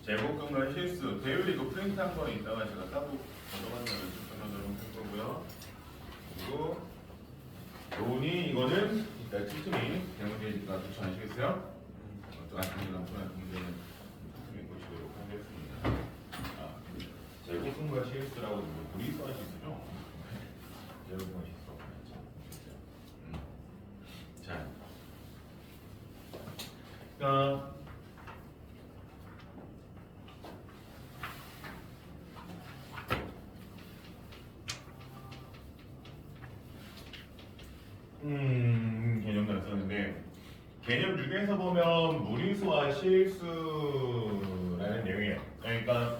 제곱근과 실수, 배율이도 프린트한 거 있다가 제가 따로 걷어간다면 적어놓도록 할 거고요. 그리고 요니 이거는 일단 틈틈이 대문제니까 그렇죠 아시겠어요? 어떤 문제나 어떤 문제는 틈틈이 보시도록 하겠습니다. 아, 제곱근과 실수라고 무리수 하시죠? 제곱근과 실수. 자, 그러니까 개념도 안 썼는데 개념 6에서 보면 무리수와 실수라는 내용이에요. 그러니까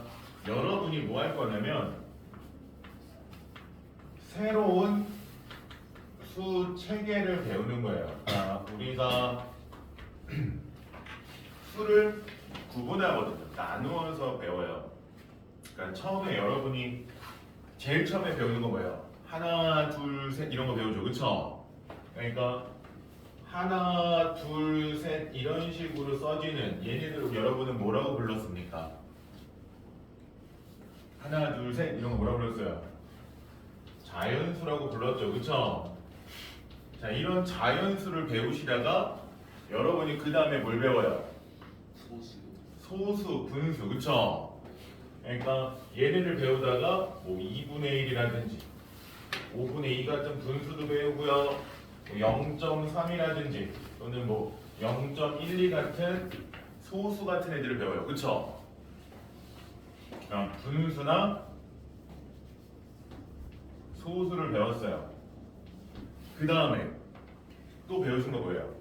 여러분이 뭐 할 거냐면 새로운 수 체계를 배우는 거예요. 우리가 수를 구분하거든요. 나누어서 배워요. 그러니까 처음에 여러분이 제일 처음에 배우는 거 뭐예요? 하나, 둘, 셋 이런 거 배우죠, 그쵸? 그러니까 하나, 둘, 셋 이런 식으로 써지는 얘네들 여러분은 뭐라고 불렀습니까? 하나, 둘, 셋 이런 거 뭐라고 불렀어요? 자연수라고 불렀죠, 그쵸? 자, 이런 자연수를 배우시다가 여러분이 그 다음에 뭘 배워요? 소수, 분수, 그쵸? 그러니까 얘네를 배우다가 뭐 2분의 1이라든지 5분의 2 같은 분수도 배우고요. 0.3이라든지 또는 뭐 0.12 같은 소수 같은 애들을 배워요. 그쵸? 분수나 소수를 배웠어요. 그 다음에 또 배우신 거 뭐예요?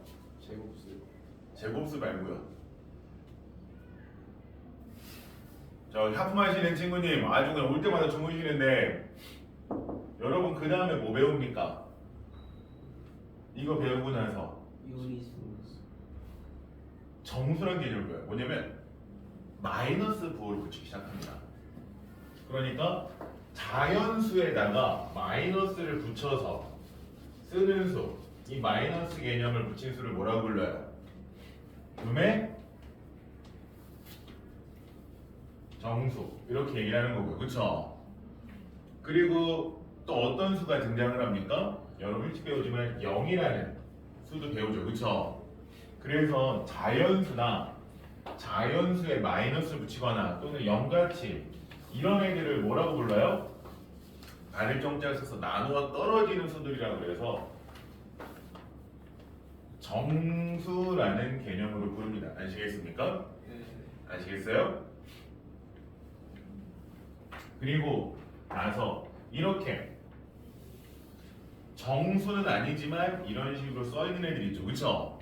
제곱수 말고요. 저 하품하시는 친구님 아주 그냥 올 때마다 주무시는데 여러분 그 다음에 뭐 배웁니까? 이거 배우고 나서 정수란 개념을 배워요. 뭐냐면 마이너스 부호를 붙이기 시작합니다. 그러니까 자연수에다가 마이너스를 붙여서 쓰는 수, 이 마이너스 개념을 붙인 수를 뭐라고 불러요? 음의 정수 이렇게 얘기를 하는 거고요. 그쵸? 그리고 또 어떤 수가 등장을 합니까? 여러분 일찍 배우지만 0이라는 수도 배우죠. 그쵸? 그래서 자연수나 자연수에 마이너스를 붙이거나 또는 0같이 이런 애들을 뭐라고 불러요? 단일 정자를 써서 나누어 떨어지는 수들이라고 그래서 정수라는 개념으로 부릅니다. 아시겠습니까? 아시겠어요? 그리고 나서 이렇게 정수는 아니지만 이런 식으로 써있는 애들이 있죠. 그쵸?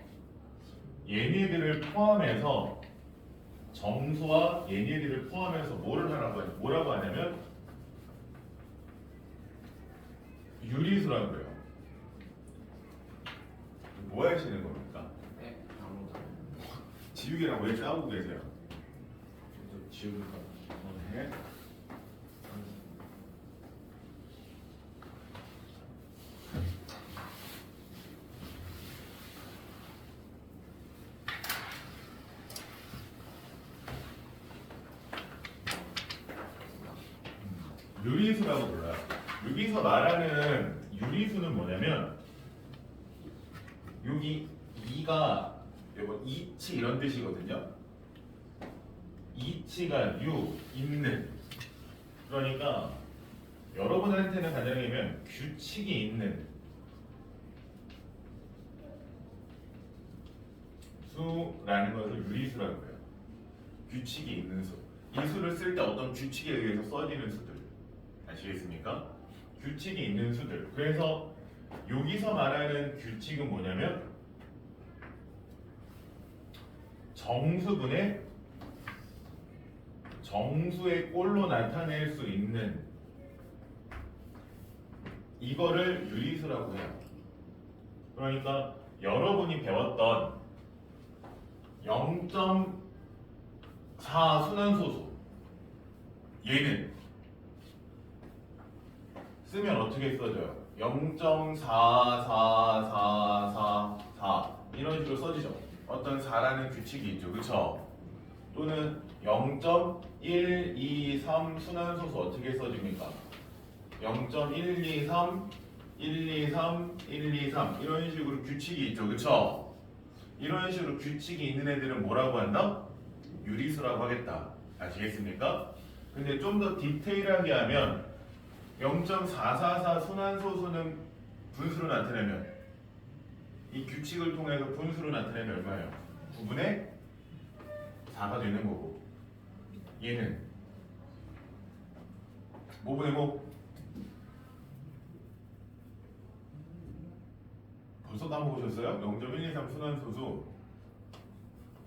얘네들을 포함해서 정수와 얘네들을 포함해서 뭐라고 하냐면 유리수라고 그래요. 뭐 하시는 겁니까? 지우개랑 왜 싸우고 계세요? 지우개가 네. 유리수라고 불러요. 여기서 말하는 유리수는 뭐냐면 여기 2가 요거 이치 이런 뜻이거든요. 이치가 있는. 그러니까 여러분한테는 간단하게 얘기하면 규칙이 있는 수라는 것을 유리수라고 해요. 규칙이 있는 수. 이 수를 쓸 때 어떤 규칙에 의해서 써지는 수들. 아시겠습니까? 규칙이 있는 수들. 그래서 여기서 말하는 규칙은 뭐냐면 정수의 꼴로 나타낼 수 있는 이거를 유리수라고 해요. 그러니까 여러분이 배웠던 0.4 순환소수 얘는 쓰면 어떻게 써져요? 0.44444 이런 식으로 써지죠. 어떤 4라는 규칙이 있죠. 그쵸? 또는 0.123 순환소수 어떻게 써집니까? 0.123 123 123 이런 식으로 규칙이 있죠. 그쵸? 이런 식으로 규칙이 있는 애들은 뭐라고 한다? 유리수라고 하겠다. 아시겠습니까? 근데 좀 더 디테일하게 하면 0.444 순환소수는 분수로 나타내면 이 규칙을 통해서 분수로 나타내면 얼마예요? 9분의 4가 되는 거고 얘는 5분의 5 벌써 까먹으셨어요? 0.123 순환소수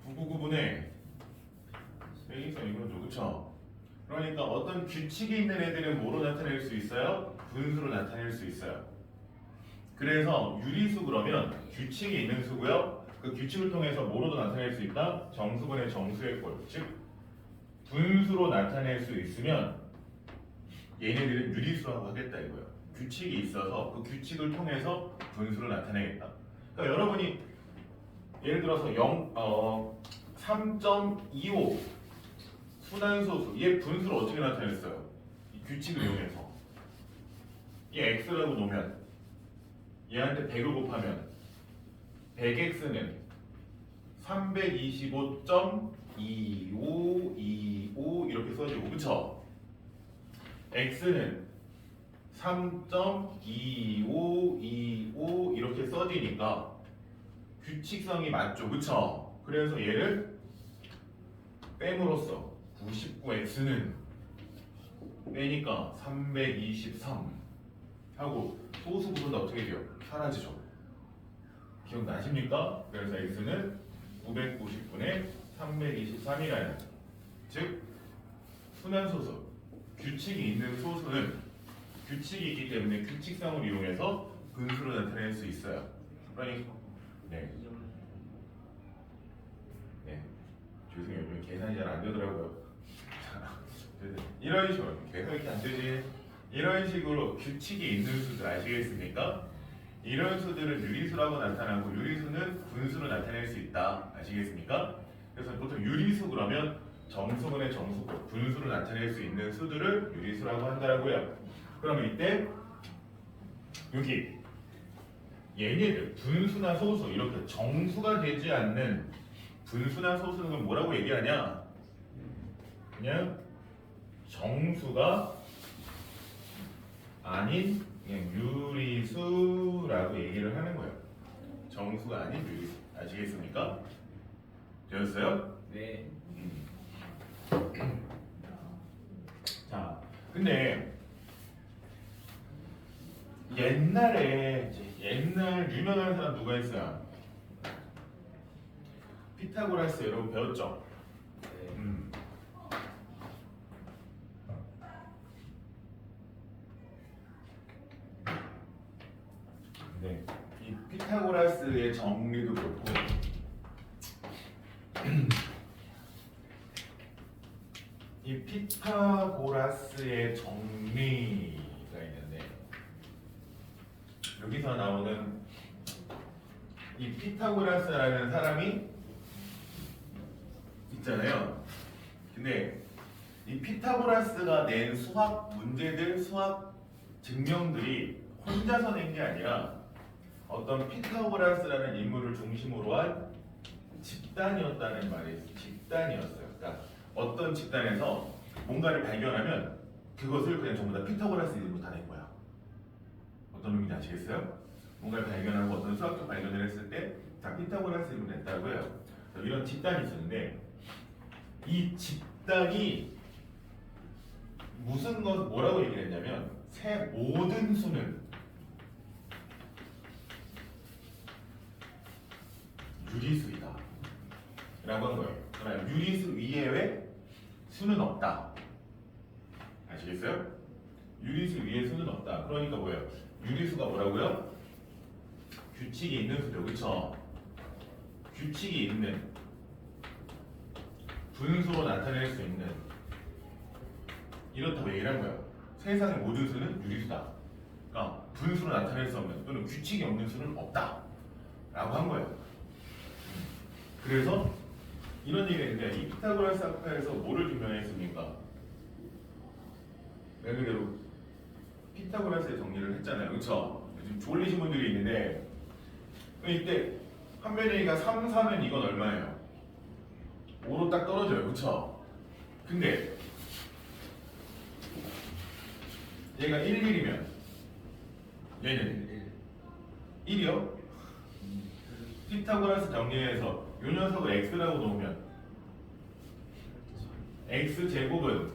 999분의 123 이거죠. 그쵸? 그러니까 어떤 규칙이 있는 애들은 뭐로 나타낼 수 있어요? 분수로 나타낼 수 있어요. 그래서 유리수 그러면 규칙이 있는 수고요. 그 규칙을 통해서 뭐로도 나타낼 수 있다? 정수분의 정수의 꼴. 즉 분수로 나타낼 수 있으면 얘네들은 유리수라고 하겠다 이거예요. 규칙이 있어서 그 규칙을 통해서 분수로 나타내겠다. 그러니까 여러분이 예를 들어서 3.25 순환소수 얘 분수를 어떻게 나타냈어요? 이 규칙을 이용해서 얘 x라고 놓으면 얘한테 100을 곱하면 100x는 325.2525 이렇게 써지고 그쵸? x는 3.2525 이렇게 써지니까 규칙성이 맞죠. 그쵸? 그래서 얘를 뺨으로써 99x는 빼니까 323 하고 소수 부분은 어떻게 돼요? 사라지죠. 기억나십니까? 그래서 x는 999분의 323이라는 즉 순환소수 규칙이 있는 소수는 규칙이 있기 때문에 규칙성을 이용해서 분수로 나타낼 수 있어요. 그러니까 네. 죄송해요. 요즘 계산이 잘 안 되더라고요. 이런 식으로 계속 이렇게 안 되지. 이런 식으로 규칙이 있는 수들 아시겠습니까? 이런 수들은 유리수라고 나타나고 유리수는 분수로 나타낼 수 있다. 아시겠습니까? 그래서 보통 유리수 그러면 정수분의 정수꼴, 분수로 나타낼 수 있는 수들을 유리수라고 한다고요. 그러면 이때 여기 얘네들 분수나 소수 이렇게 정수가 되지 않는 분수나 소수는 뭐라고 얘기하냐? 그냥 정수가 아닌 그냥 유리수라고 얘기를 하는 거예요. 정수가 아닌 유리수. 아시겠습니까? 되었어요? 네. 자, 근데 옛날 유명한 사람 누가 있어요? 피타고라스 여러분 배웠죠? 네. 네. 이 피타고라스의 정리도 그렇고 이 피타고라스의 정리가 있는데 여기서 나오는 이 피타고라스라는 사람이 있잖아요. 근데 이 피타고라스가 낸 수학 문제들, 수학 증명들이 혼자서 낸 게 아니라 어떤 피타고라스라는 인물을 중심으로 한 집단이었다는 말이 있어요. 집단이었어요. 그러니까 어떤 집단에서 뭔가를 발견하면 그것을 그냥 전부 다 피타고라스 이름으로 다 낸 거야. 어떤 의미인지 아시겠어요? 뭔가를 발견하고 어떤 수학적 발견을 했을 때 다 피타고라스 이름으로 냈다고 해요. 이런 집단이 있었는데 이 집단이 무슨 것 뭐라고 얘기를 했냐면 새 모든 수는 유리수이다 라고 한 거예요. 그러나 유리수 이외에 수는 없다. 아시겠어요? 유리수 위에 수는 없다. 그러니까 뭐예요? 유리수가 뭐라고요? 규칙이 있는 수죠. 그쵸? 규칙이 있는 분수로 나타낼 수 있는 이렇다고 얘기를 한 거예요. 세상의 모든 수는 유리수다. 그러니까 분수로 나타낼 수 없는 또는 규칙이 없는 수는 없다 라고 한 거예요. 그래서 이런 얘기가 있는데 이 피타고라스 학파에서 뭐를 증명했습니까? 말 그대로 피타고라스의 정리를 했잖아요. 그렇죠? 지금 졸리신 분들이 있는데 이때 판별얘기가 3, 4면 이건 얼마예요? 5로 딱 떨어져요. 그렇죠? 근데 얘가 1, 1이면 얘는 1이요? 피타고라스 정리에서 이 녀석을 x라고 놓으면 x제곱은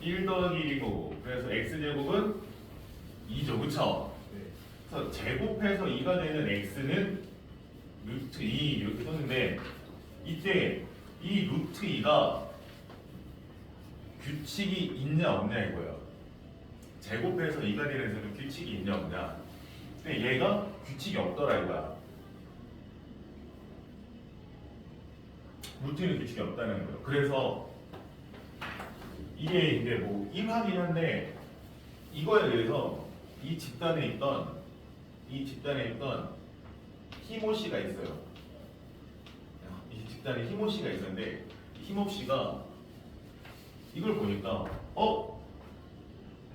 1 더하기 1인 거고 그래서 x제곱은 2죠. 그쵸? 네. 그래서 제곱해서 2가 되는 x는 루트 2 이렇게 썼는데 이때 이 루트 2가 규칙이 있냐 없냐 이거예요. 제곱해서 2가 되는 수는 규칙이 있냐 없냐. 근데 얘가 규칙이 없더라 이거야. 루트는 규칙이 없다는 거예요. 그래서 이게 이제 뭐 임하긴 한데 이거에 대해서 이 집단에 있던 히모 씨가 있어요. 이 집단에 히모 씨가 있었는데 히모 씨가 이걸 보니까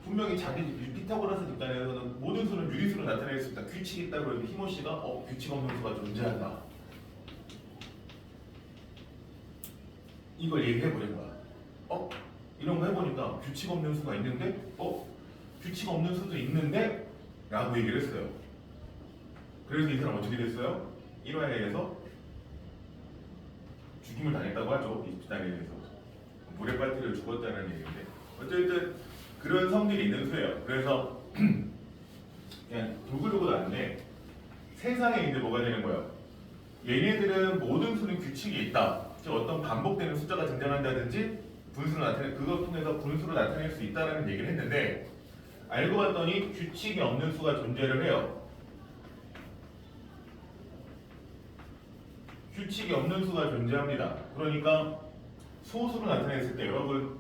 분명히 자기 피타고라스 집단에서는 모든 수는 유리수로 나타낼 수 있다. 규칙이 있다고 그러는데 히모 씨가 규칙 없는 수가 존재한다. 이걸 얘기해 버린 거야. 이런 거 해보니까 규칙 없는 수가 있는데, 규칙 없는 수도 있는데, 라고 얘기를 했어요. 그래서 이 사람 어떻게 됐어요? 1화에 의해서 죽임을 당했다고 하죠. 이 집단에 대해서. 물에 빠뜨려 죽었다는 얘기인데. 어쨌든 그런 성질이 있는 수예요. 그래서 그냥 돌고 나는데 세상에 이제 뭐가 되는 거예요? 얘네들은 모든 수는 규칙이 있다. 즉 어떤 반복되는 숫자가 등장한다든지 분수로 나타내 그것 통해서 분수로 나타낼 수 있다라는 얘기를 했는데 알고 봤더니 규칙이 없는 수가 존재를 해요. 규칙이 없는 수가 존재합니다. 그러니까 소수로 나타냈을 때 여러분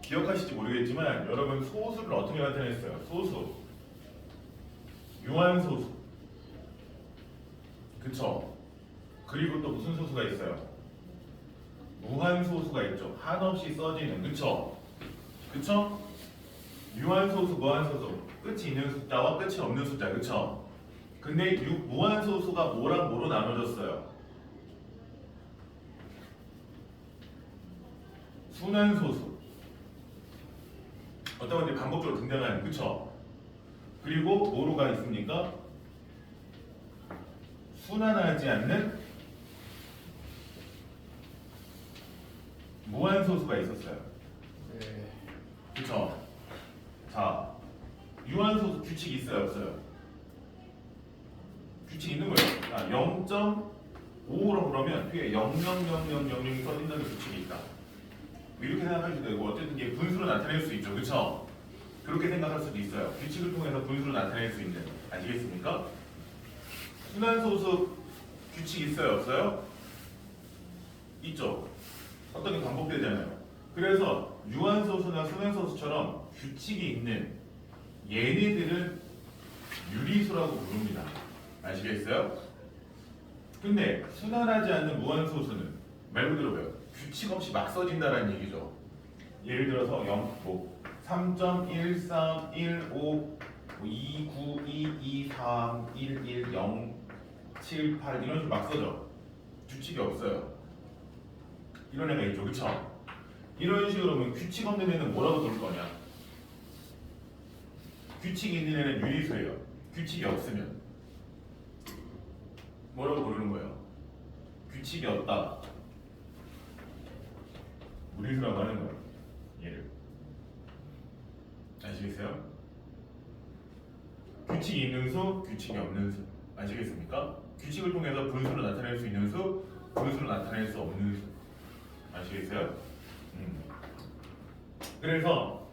기억하실지 모르겠지만 여러분 소수를 어떻게 나타냈어요? 소수, 유한소수, 그쵸? 그리고 또 무슨 소수가 있어요? 무한소수가 있죠. 한없이 써지는, 그쵸? 그쵸? 유한소수, 무한소수, 끝이 있는 숫자와 끝이 없는 숫자, 그쵸? 근데 무한소수가 뭐랑 뭐로 나눠졌어요? 순환소수. 어떤 건지 반복적으로 등장하는, 그쵸? 그리고 뭐로가 있습니까? 순환하지 않는 무한소수가 있었어요. 네. 그쵸? 자, 유한소수 규칙이 있어요, 없어요? 규칙이 있는 거예요. 자, 0.5로 그러면 뒤에 00000이 써진다는 규칙이 있다. 이렇게 생각하셔도 되고 어쨌든 이게 분수로 나타낼 수 있죠. 그쵸? 그렇게 생각할 수도 있어요. 규칙을 통해서 분수로 나타낼 수 있는. 아시겠습니까? 순환소수 규칙 있어요? 없어요? 있죠. 어떤 게 반복되잖아요. 그래서 유한소수나 순환소수처럼 규칙이 있는 얘네들은 유리수라고 부릅니다. 아시겠어요? 근데 순환하지 않는 무한소수는 말 그대로 뭐예요? 규칙 없이 막 써진다는 얘기죠. 예를 들어서 3.1315 29223 110 78 이런 식으로 막 써져. 규칙이 없어요. 이런 애가 있죠. 그쵸? 이런 식으로 하면 규칙 없는 애는 뭐라고 부를 거냐? 규칙이 있는 애는 유리수예요. 규칙이 없으면 뭐라고 부르는 거예요? 규칙이 없다. 무리수라고 하는 거예요. 얘를. 아시겠어요? 규칙이 있는 수, 규칙이 없는 수. 아시겠습니까? 규칙을 통해서 분수로 나타낼 수 있는 수, 분수로 나타낼 수 없는 수. 아시겠어요? 그래서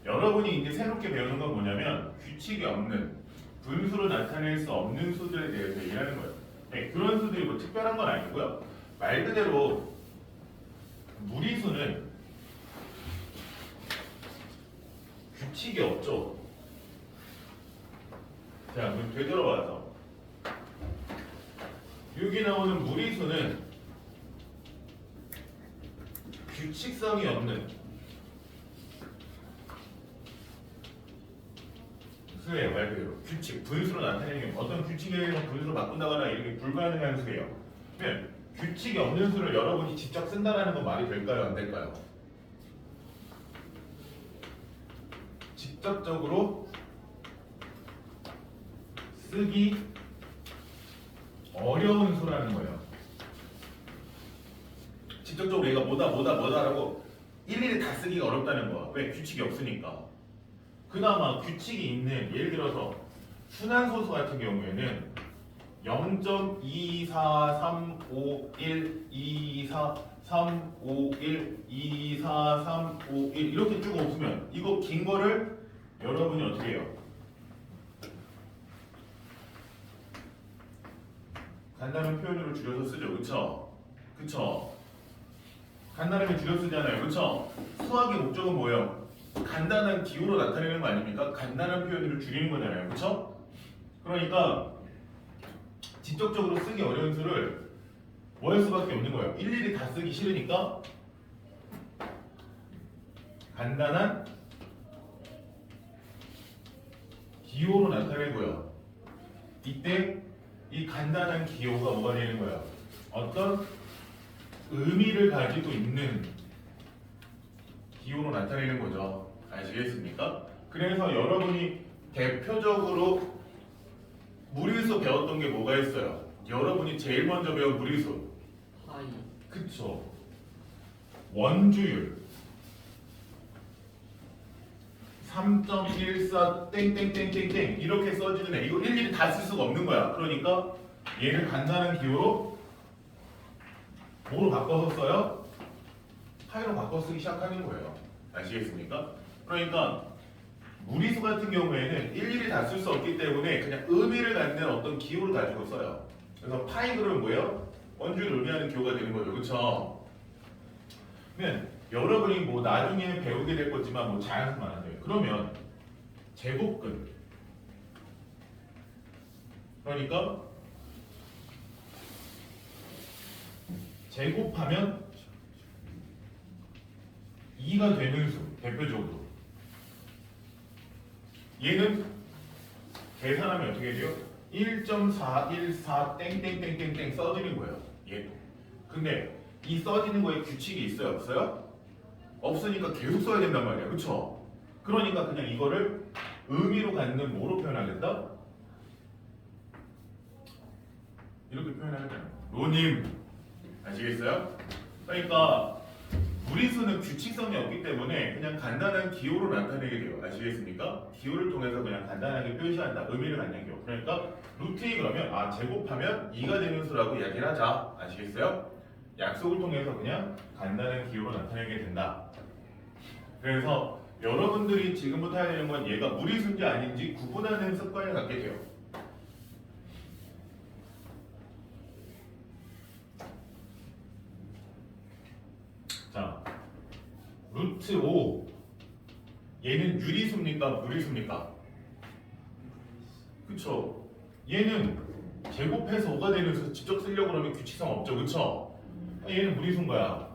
여러분이 이제 새롭게 배우는 건 뭐냐면 규칙이 없는 분수로 나타낼 수 없는 수들에 대해서 얘기하는 거예요. 네, 그런 수들이 뭐 특별한 건 아니고요. 말 그대로 무리수는 규칙이 없죠. 자, 그럼 되돌아와서 여기 나오는 무리수는 규칙성이 없는 수예요. 말 그대로 규칙, 분수로 나타내는 게 어떤 규칙의 분수로 바꾼다거나 이렇게 불가능한 수예요. 그러면 규칙이 없는 수를 여러분이 직접 쓴다라는 건 말이 될까요? 안 될까요? 직접적으로 쓰기 어려운 수라는 거예요. 직접적으로 얘가 뭐다라고 일일이 다 쓰기가 어렵다는 거야. 왜? 규칙이 없으니까. 그나마 규칙이 있는, 예를 들어서 순환소수 같은 경우에는 0.24351 24351 24351 이렇게 쭉 없으면 이거 긴 거를 여러분이 어떻게 해요? 간단한 표현으로 줄여서 쓰죠. 그쵸? 간단하게 줄여 쓰잖아요. 그쵸? 수학의 목적은 뭐예요? 간단한 기호로 나타내는 거 아닙니까? 간단한 표현으로 줄이는 거잖아요. 그쵸? 그러니까 직접적으로 쓰기 어려운 수를 뭐 할 수밖에 없는 거예요. 일일이 다 쓰기 싫으니까 간단한 기호로 나타내고요. 이때 이 간단한 기호가 뭐가 되는 거예요? 어떤 의미를 가지고 있는 기호로 나타내는 거죠. 아시겠습니까? 그래서 여러분이 대표적으로 무리수 배웠던 게 뭐가 있어요? 여러분이 제일 먼저 배운 무리수. 파이. 그쵸. 원주율 3.14 땡땡땡땡땡 이렇게 써지는 애. 이거 일일이 다 쓸 수가 없는 거야. 그러니까 얘를 간단한 기호로 뭐로 바꿔서 써요? 파이로 바꿔 쓰기 시작하는 거예요. 아시겠습니까? 그러니까 무리수 같은 경우에는 일일이 다 쓸 수 없기 때문에 그냥 의미를 갖는 어떤 기호를 가지고 써요. 그래서 파이 그러면 뭐예요? 원주율을 의미하는 기호가 되는 거죠. 그쵸? 그러면 여러분이 뭐 나중에는 배우게 될 거지만 뭐 자연수만 안 돼요. 그러면 제곱근 그러니까 제곱하면 2가 되는 수 대표적으로 얘는 계산하면 어떻게 돼요? 1.414 땡땡땡땡땡 써지는 거예요. 얘도. 근데 이 써지는 거에 규칙이 있어요? 없어요? 없으니까 계속 써야 된단 말이야. 그쵸? 그러니까 그냥 이거를 의미로 갖는 뭐로 표현하겠다? 이렇게 표현하겠다. 로님 아시겠어요? 그러니까 무리수는 규칙성이 없기 때문에 그냥 간단한 기호로 나타내게 돼요. 아시겠습니까? 기호를 통해서 그냥 간단하게 표시한다. 의미를 갖는 기호. 그러니까 루트 2 그러면 제곱하면 2가 되는 수라고 이야기를 하자. 아시겠어요? 약속을 통해서 그냥 간단한 기호로 나타내게 된다. 그래서 여러분들이 지금부터 해야 되는 건 얘가 무리수인지 아닌지 구분하는 습관을 갖게 돼요. 자, 루트 5 얘는 유리수입니까? 무리수입니까? 그쵸? 얘는 제곱해서 5가 되는 수 직접 쓰려고 그러면 규칙성 없죠. 그쵸? 얘는 무리수인 거야.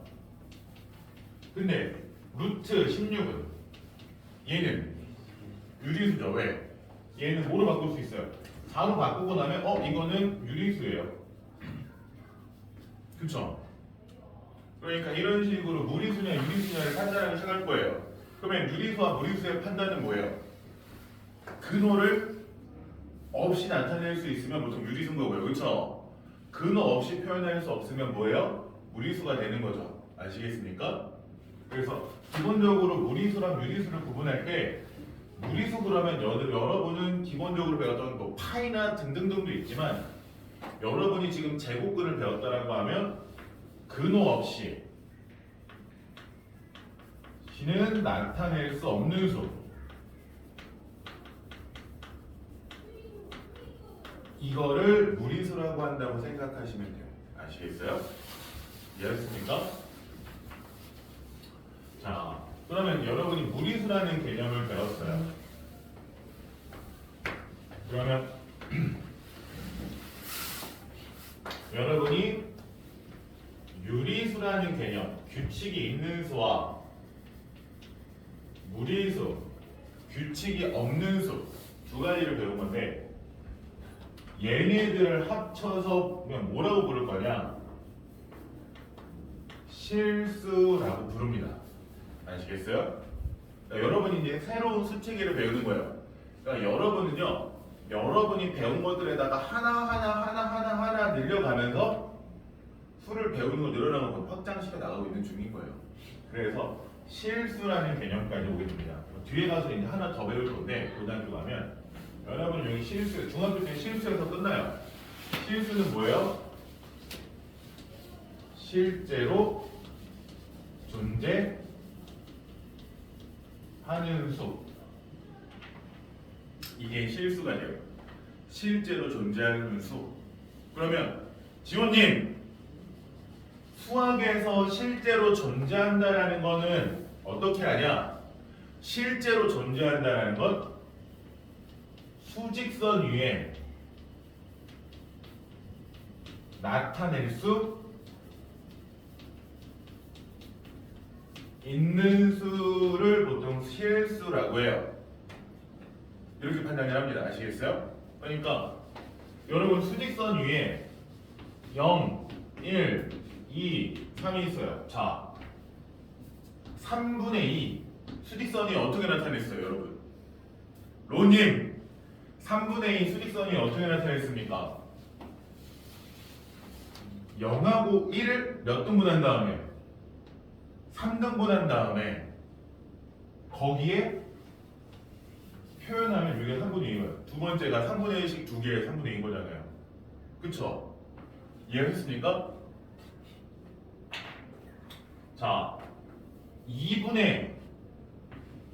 근데 루트 16은 얘는 유리수죠. 왜? 얘는 뭐로 바꿀 수 있어요? 4로 바꾸고 나면 이거는 유리수예요. 그쵸? 그러니까 이런 식으로 무리수냐 유리수냐를 판단하기 시작할 거예요. 그러면 유리수와 무리수의 판단은 뭐예요? 근호를 없이 나타낼 수 있으면 보통 유리수인 거고요. 그쵸? 근호 없이 표현할 수 없으면 뭐예요? 무리수가 되는 거죠. 아시겠습니까? 그래서 기본적으로 무리수랑 유리수를 구분할 때 무리수 그러면 여러분은 기본적으로 배웠던 뭐 파이나 등등등도 있지만 여러분이 지금 제곱근을 배웠다라고 하면 근호 없이 는 나타낼 수 없는 수 이거를 무리수라고 한다고 생각하시면 돼요. 아시겠어요? 이해하셨습니까? 자, 그러면 여러분이 무리수라는 개념을 배웠어요. 그러면 여러분이 유리수라는 개념, 규칙이 있는 수와 무리수, 규칙이 없는 수 두 가지를 배운 건데 얘네들을 합쳐서 그냥 뭐라고 부를 거냐? 실수라고 부릅니다. 아시겠어요? 그러니까 여러분이 이제 새로운 수체계를 배우는 거예요. 그러니까 여러분은요, 여러분이 배운 것들에다가 하나 늘려가면서 수를 배우는 걸 늘어나는 걸 확장시켜 나가고 있는 중인 거예요. 그래서 실수라는 개념까지 오게 됩니다. 뒤에 가서 이제 하나 더 배울 건데 고등학교 가면 여러분 여기 실수, 중학교 때 실수에서 끝나요. 실수는 뭐예요? 실제로 존재하는 수. 이게 실수가 돼요. 실제로 존재하는 수. 그러면 지호님, 수학에서 실제로 존재한다라는 거는 어떻게 하냐? 실제로 존재한다라는 건 수직선 위에 나타낼 수 있는 수를 보통 실수라고 해요. 이렇게 판단을 합니다. 아시겠어요? 그러니까 여러분 수직선 위에 0, 1, 2, 3이 있어요. 자, 3분의 2 수직선이 어떻게 나타냈어요, 여러분? 로님, 3분의 2 수직선이 어떻게 나타냈습니까? 0하고 1을 몇 등분한 다음에 3등분한 다음에 거기에 표현하면 이게 3분의 2예요. 두 번째가 3분의 1씩 두 개의 3분의 2인 거잖아요. 그쵸? 이해했습니까? 자, 2분의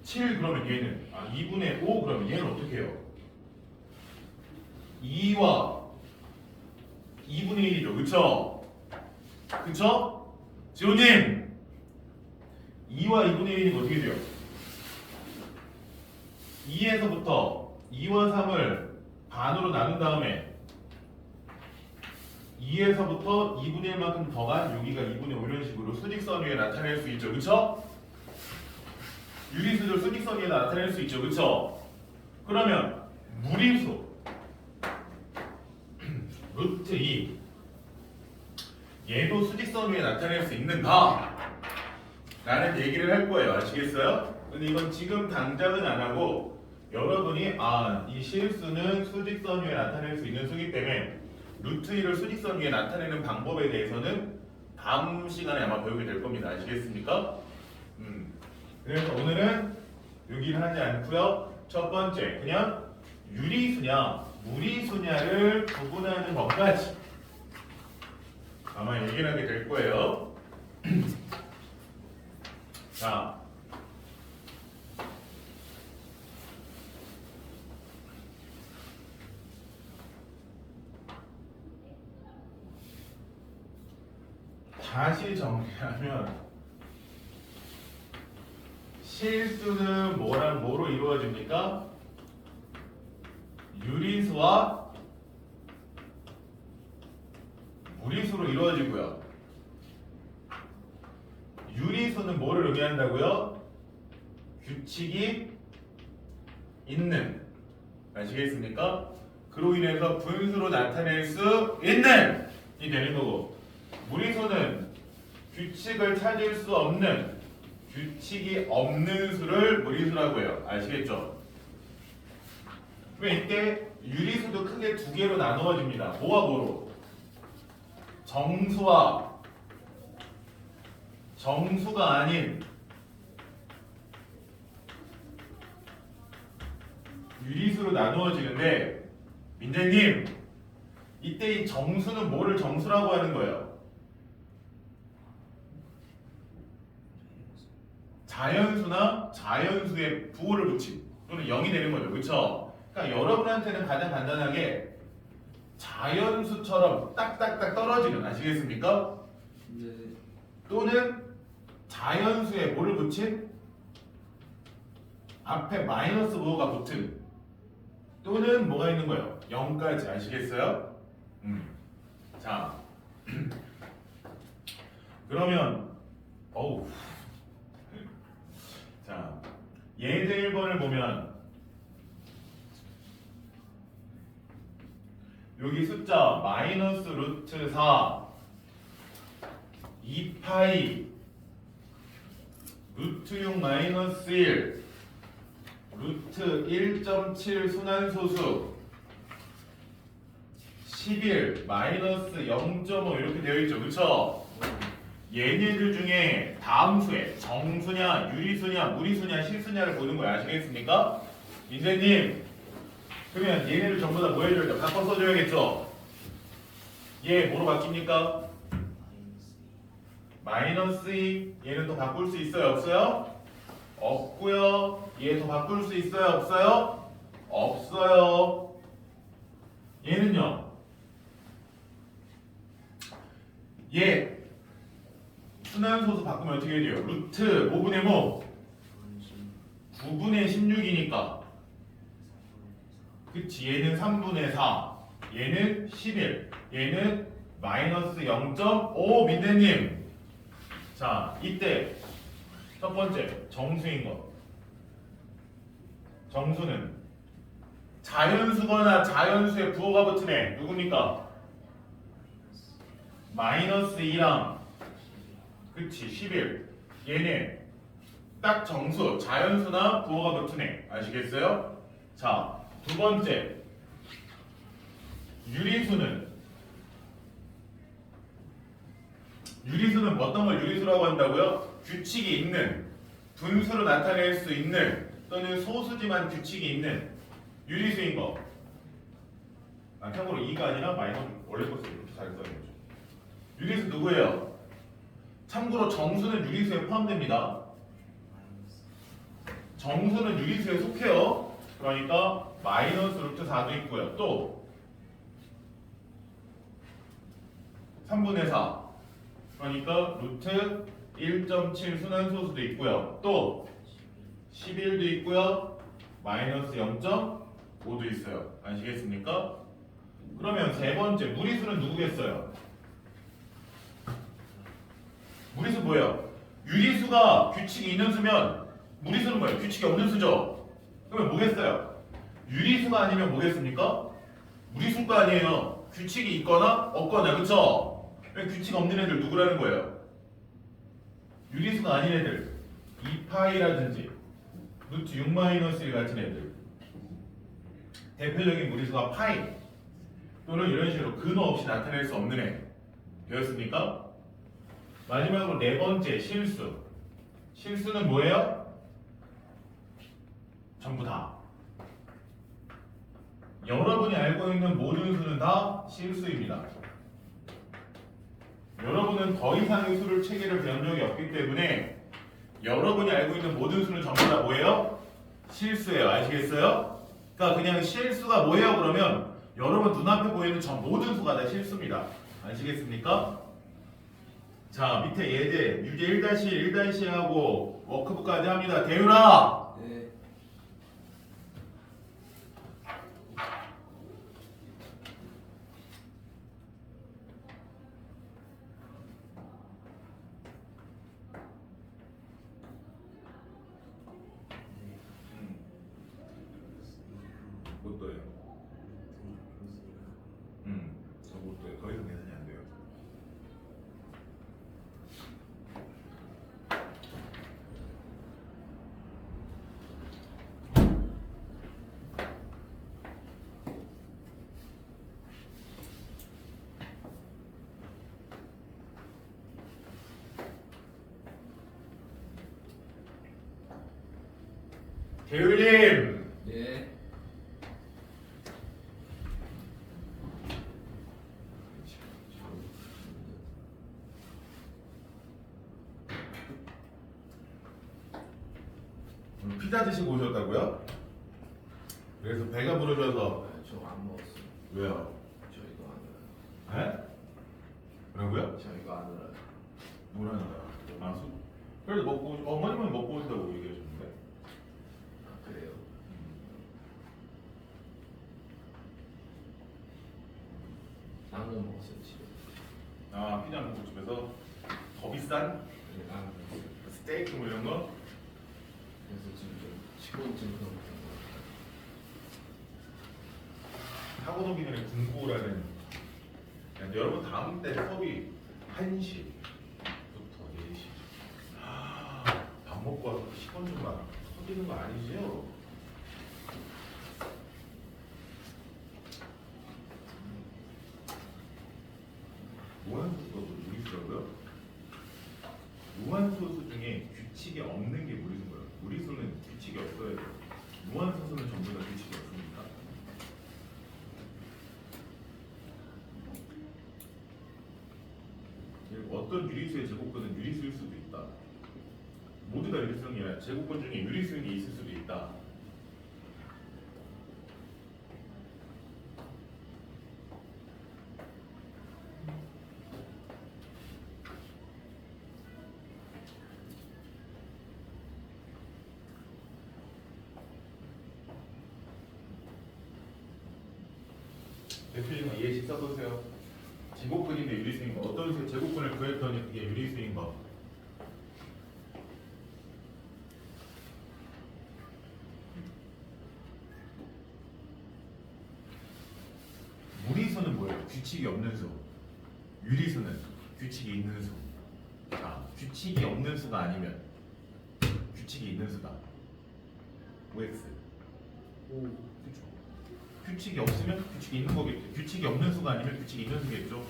7 그러면 얘는 2분의 5 그러면 얘는 어떻게 해요? 2와 2분의 1이죠. 그쵸? 그쵸? 지호님, 2와 2분의 1이니까 어떻게 돼요? 2에서부터 2와 3을 반으로 나눈 다음에 2에서부터 2분의 1만큼 더간 여기가 2분의 5 이런 식으로 수직선 위에 나타낼 수 있죠. 그쵸? 유리수들 수직선 위에 나타낼 수 있죠. 그쵸? 그러면 무리수 루트 2 얘도 수직선 위에 나타낼 수 있는가? 라는 얘기를 할 거예요. 아시겠어요? 근데 이건 지금 당장은 안 하고 여러분이 이 실수는 수직선 위에 나타낼 수 있는 수기 때문에 루트 2를 수직선 위에 나타내는 방법에 대해서는 다음 시간에 아마 배우게 될 겁니다. 아시겠습니까? 그래서 오늘은 여기는 하지 않고요. 첫 번째, 그냥 유리수냐 무리수냐를 구분하는 것까지 아마 얘기를 하게 될 거예요. 자, 다시 정리하면 실수는 뭐랑 뭐로 이루어집니까? 유리수와 무리수로 이루어지고요. 유리수는 뭐를 의미한다고요? 규칙이 있는. 아시겠습니까? 그로 인해서 분수로 나타낼 수 있는 이 되는 거고, 무리수는 규칙을 찾을 수 없는, 규칙이 없는 수를 무리수라고 해요. 아시겠죠? 그럼 이때 유리수도 크게 두 개로 나누어집니다. 뭐와 뭐로? 정수와 정수가 아닌 유리수로 나누어지는데, 민재님, 이때 이 정수는 뭐를 정수라고 하는 거예요? 자연수나 자연수에 부호를 붙인 또는 0이 되는 거죠. 그렇죠? 그러니까 여러분한테는 가장 간단하게 자연수처럼 딱딱딱 떨어지는, 아시겠습니까? 네. 또는 자연수에 뭐를 붙인? 앞에 마이너스 부호가 붙은, 또는 뭐가 있는 거예요? 0까지. 아시겠어요? 자, 그러면 어우. 자, 예제 1번을 보면 여기 숫자 마이너스 루트 4 2파이 루트 6 마이너스 1 루트 1.7 순환소수 11 마이너스 0.5 이렇게 되어 있죠. 그쵸? 얘네들 중에 다함수에 정수냐 유리수냐 무리수냐 실수냐를 보는 거 아시겠습니까? 인재님 그러면 얘네들 전부 다 뭐 해줘야 돼? 바꿔 써줘야겠죠? 얘 뭐로 바뀝니까? 마이너스 2 얘는 더 바꿀 수 있어요? 없어요? 없고요. 얘 더 바꿀 수 있어요? 없어요? 없어요. 얘는요? 얘 순환소수 바꾸면 어떻게 돼요? 루트 5분의 뭐? 9분의 16이니까 그치 얘는 3분의 4 얘는 11 얘는 마이너스 0.5 민대님 자 이때 첫 번째 정수인 것 정수는 자연수거나 자연수의 부호가 붙은 애 누굽니까? 마이너스 2랑 그치 11 얘는 딱 정수 자연수나 부호가 붙은 애 아시겠어요? 자 두 번째 유리수는 어떤 걸 유리수라고 한다고요? 규칙이 있는 분수로 나타낼 수 있는 또는 소수지만 규칙이 있는 유리수인 거. 참고로 2가 아니라 마이너스 원래 것을 이렇게 잘 써야 되죠. 유리수 누구예요? 참고로 정수는 유리수에 포함됩니다. 정수는 유리수에 속해요. 그러니까 마이너스 루트 4도 있고요. 또 3분의 4 그러니까 루트 1.7 순환소수도 있고요. 또 11도 있고요. 마이너스 0.5도 있어요. 아시겠습니까? 그러면 세 번째 무리수는 누구겠어요? 무리수 뭐예요? 유리수가 규칙이 있는 수면 무리수는 뭐예요? 규칙이 없는 수죠? 그러면 뭐겠어요? 유리수가 아니면 뭐겠습니까? 무리수가 아니에요. 규칙이 있거나 없거나 그쵸? 규칙 없는 애들 누구라는 거예요? 유리수가 아닌 애들 2파이라든지 루트 6 마이너스 1 같은 애들 대표적인 무리수가 파이 또는 이런 식으로 근호 없이 나타낼 수 없는 애 되었습니까? 마지막으로 네 번째 실수 실수는 뭐예요? 전부 다 여러분이 알고 있는 모든 수는 다 실수입니다. 여러분은 더 이상의 수를 체계를 배운 적이 없기 때문에 여러분이 알고 있는 모든 수는 전부 다 뭐예요? 실수예요. 아시겠어요? 그러니까 그냥 실수가 뭐예요? 그러면 여러분 눈앞에 보이는 전 모든 수가 다 실수입니다. 아시겠습니까? 자 밑에 예제 유제 1-1-하고 워크북까지 합니다. 대유라 네. 못 떠요. 저못 떠요. 더 이상 계산이 안 돼요. 대율님 네. 오늘 피자 드시고 오셨다고요? 그래서 배가 부르셔서 저안 먹었어요. 왜요? 저 이거 안 알아요. 에? 뭐라고요? 저 이거 안 알아요. 뭐라는 거야? 아, 그래도 어머님은 먹고 오신다고 얘기하셨는데. 아 그래요? 라면 먹었어요 집에. 아 피자 먹고 집에서 더 비싼? 네, 라면. 스테이크 뭐 이런 거? 그래서 지금 좀 시골쯤 그런 거. 하고 오기 전에 공부라는. 야, 여러분 다음 때 수업이 1시부터 4시. 밥 먹고 와서 시간 좀 막 소비는 거 아니지요? 무한소수가 무리수라고요? 무한소수 중에 규칙이 없는 게 무리수인 거예요. 무리수는 규칙이 없어야 돼요. 무한소수는 전부 다 규칙이 없습니다. 그리고 어떤 유리수의 제곱근은 유리수일 수도 있다. 모두 다 유리수는 게 아니라 제곱근 중에 유리수이 있을 수도 있다. 대표님 예시 써보세요. 제곱근인데 유리수인 거. 어떤 제곱근을 구했더니 그게 유리수인 거. 무리수는 뭐예요? 규칙이 없는 수. 유리수는 규칙이 있는 수. 자, 규칙이 없는 수가 아니면 규칙이 있는 수다. OX. 그렇죠. 규칙이 없으면 규칙이 있는 거겠죠. 규칙이 없는 수가 아니면 규칙이 있는 수겠죠.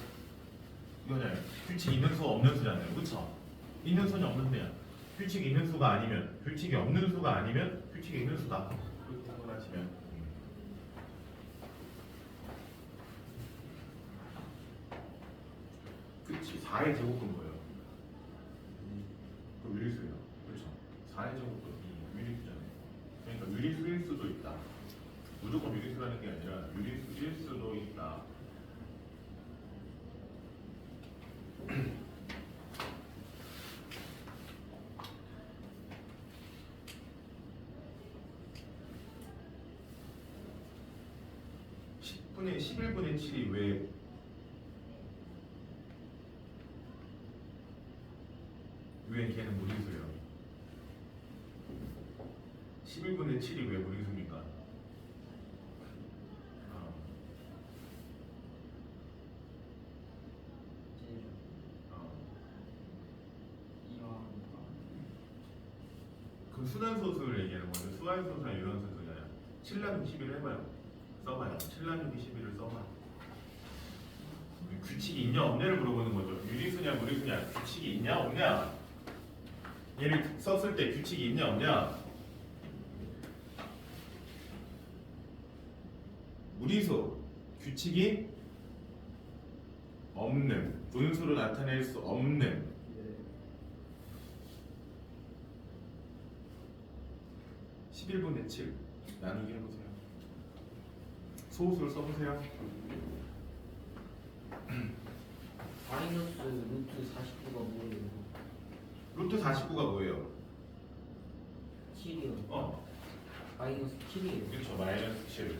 이거잖아요. 규칙이 있는 수 없는 수잖아요. 그렇죠? 있는 수냐 없는 수냐. 규칙이 있는 수가 아니면 규칙이 없는 수가 아니면 규칙이 있는 수다. 그렇게 한번하시면 그렇지. 4의 제곱근 뭐예요? 그 유리수예요. 그렇죠. 4의 제곱근이 유리수잖아요. 그러니까 유리수일 수도 있다. 무조건 유리수라는 게 아니라 유리수일 수도 있다. (10분의 11분의 7이) 왜 걔는 무리수예요? 11분의 7이 왜 무리수입니까? 그 순환소수를 얘기하는 거죠. 순환소수나 유한소수냐. 7나누기 11을 해봐요. 써봐요. 7나누기 11을 써봐. 규칙이 있냐 없냐를 물어보는 거죠. 유리수냐 무리수냐. 규칙이 있냐 없냐. 얘를 썼을 때 규칙이 있냐 없냐. 무리수 규칙이 없는, 분수로 나타낼 수 없는. 11분의 7 나누기 해보세요. 소수를 써보세요. 마이너스 루트 49가 뭐예요? 루트 49가 뭐예요? 7이요. 마이너스 7이에요. 그렇죠. 마이너스 7.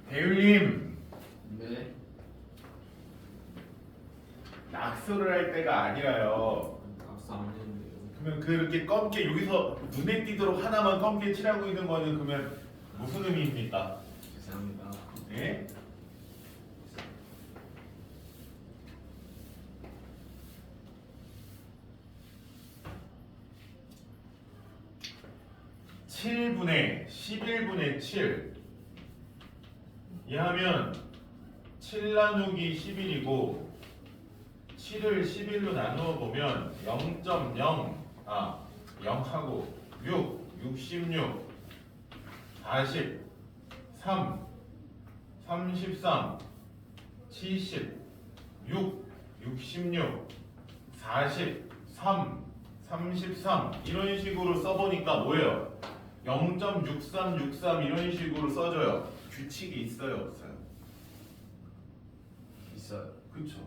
배율님 네. 낙서를 할 때가 아니라요. 낙서 안 되는데요. 그러면 그렇게 검게 여기서 눈에 띄도록 하나만 검게 칠하고 있는 거는 그러면 무슨 의미입니까? 죄송합니다. 예? (7분의) (11분의 7) 이하면 7 나누기 11이고 7을 11로 나누어 보면 0.0 0하고 6, 66, 40, 3, 33, 70, 6, 66, 43, 33 이런 식으로 써보니까 뭐예요? 0.6363 이런 식으로 써줘요. 규칙이 있어요, 없어요? 있어요. 그쵸?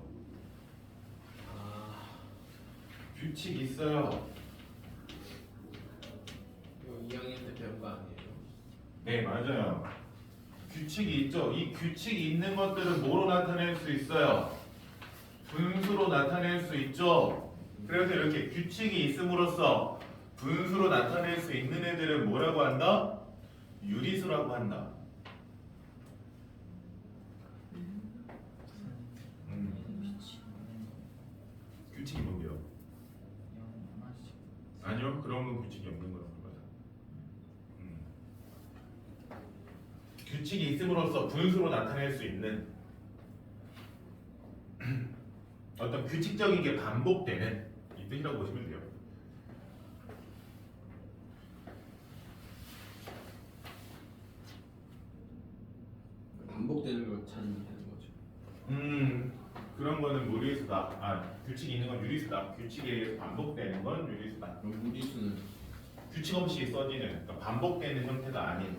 아, 규칙이 있어요. 이거 2학년 때 배운 거 아니에요? 네, 맞아요. 규칙이 있죠. 이 규칙이 있는 것들은 뭐로 나타낼 수 있어요? 분수로 나타낼 수 있죠. 그래서 이렇게 규칙이 있음으로써 분수로 나타낼 수 있는 애들은 뭐라고 한다? 유리수라고 한다. 규칙이 뭔데요? 아니요, 그런 건 규칙이 없는 거라고 봐요. 규칙이 있음으로써 분수로 나타낼 수 있는 어떤 규칙적인 게 반복되는 이 뜻이라고 보시면 돼요. 반복되는 걸 찾으면 되는 거죠. 그런 거는 무리수다. 아, 규칙이 있는 건 유리수다. 규칙에 의해서 반복되는 건 유리수다. 그럼 무리수는 규칙 없이 써지는, 그러니까 반복되는 형태가 아닌.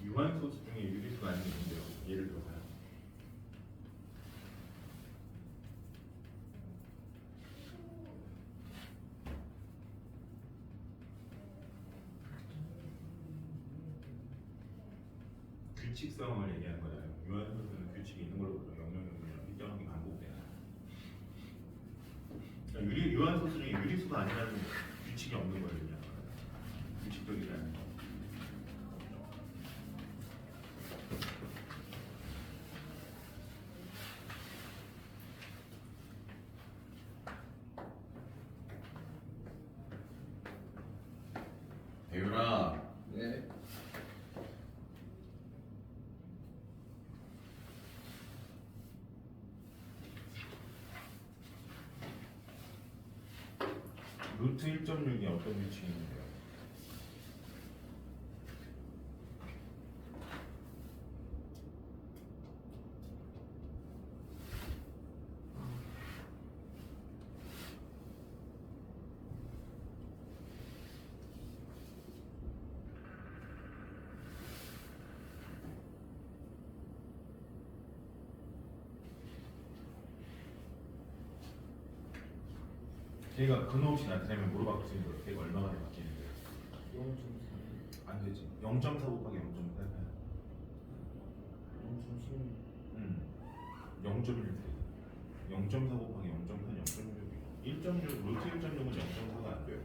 유한소수 중에 유리수가 아닌 게 뭔데요? 예를 들어서요. 규칙성을 얘기하는 거잖아요. 유한소수는 규칙이 있는 걸로 보죠. 영영영영 일정하게 반복되는. 그러니까 유한소수 중에 유리수가 아니라는 규칙이 없는 걸 얘기하는 거예요. 규칙적이라는 거. 대윤아, 네. 루트 1.6이 어떤 규칙이 있는데요? 걔가 근호 없이 나타내면 뭐로 바뀔 수 있는 거예요? 걔가 얼마나 바뀌는데요? 0.3, 안 되지. 0.4 곱하기 0.8. 0.16. 0.1. 0.4 곱하기 0.8, 0.6. 1.6, 루트 1.6은 0.4가 안 돼요.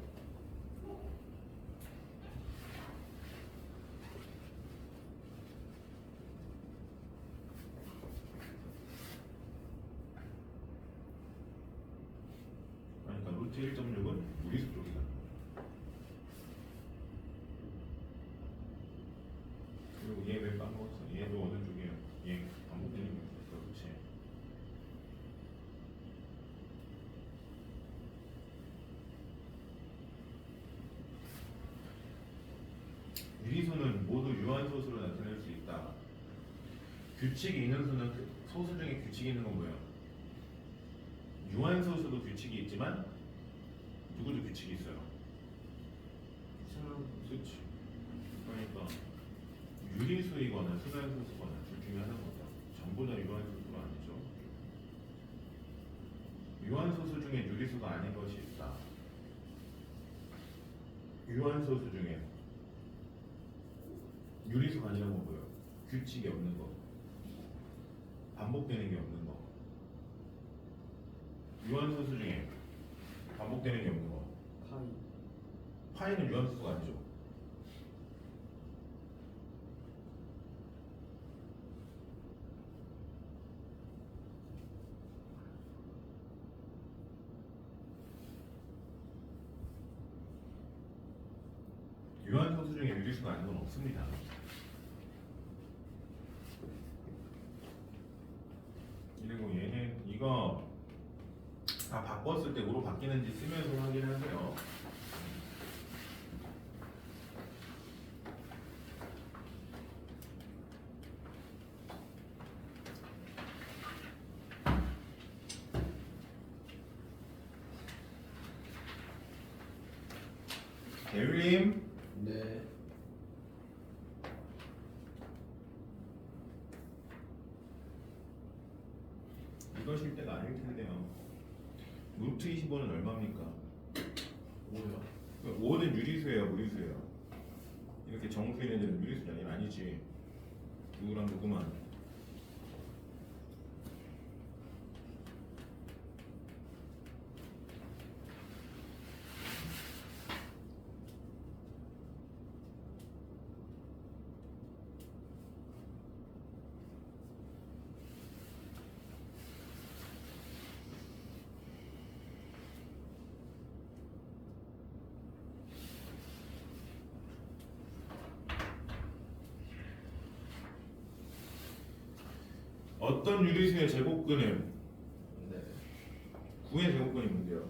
그러니까 루트 1.6은 무리수 쪽이다. 그리고 얘 왜 까먹었어? 얘도 어느 쪽이에요? 얘 유리수는 모두 유한소수로 나타낼 수 있다. 규칙이 있는 수는 소수 중에 규칙이 있는 건 뭐예요? 유한소수도 규칙이 있지만 누구도 규칙이 있어요. 그렇지. 그러니까 유리수이거나 순환소수거나 둘 중에 하나인 거죠. 전부 다 유한소수가 아니죠. 유한소수 중에 유리수가 아닌 것이 있다. 유한소수 중에 유리수가 아니라고 뭐예요? 규칙이 없는 거, 반복되는 게 없는 거. 유한소수 중에 반복되는 게 없는 거. 파이. 파이는 유한소수가 아니죠. 유한소수 중에 유리수가 아닌 건 없습니다. 그리고 얘는 이거 다 바꿨을 때 뭐로 바뀌는지 쓰면서 확인하세요. 대울림 네. 이거실 때가 아닐 텐데요. 루트 25는 얼마입니까? 뭐야? 5는 유리수예요, 무리수예요? 이렇게 정수 있는 데는 유리수냐? 이건 아니지. 누구랑 누구만. 어떤 유리수의 제곱근은 네. 9의 제곱근이 문제요.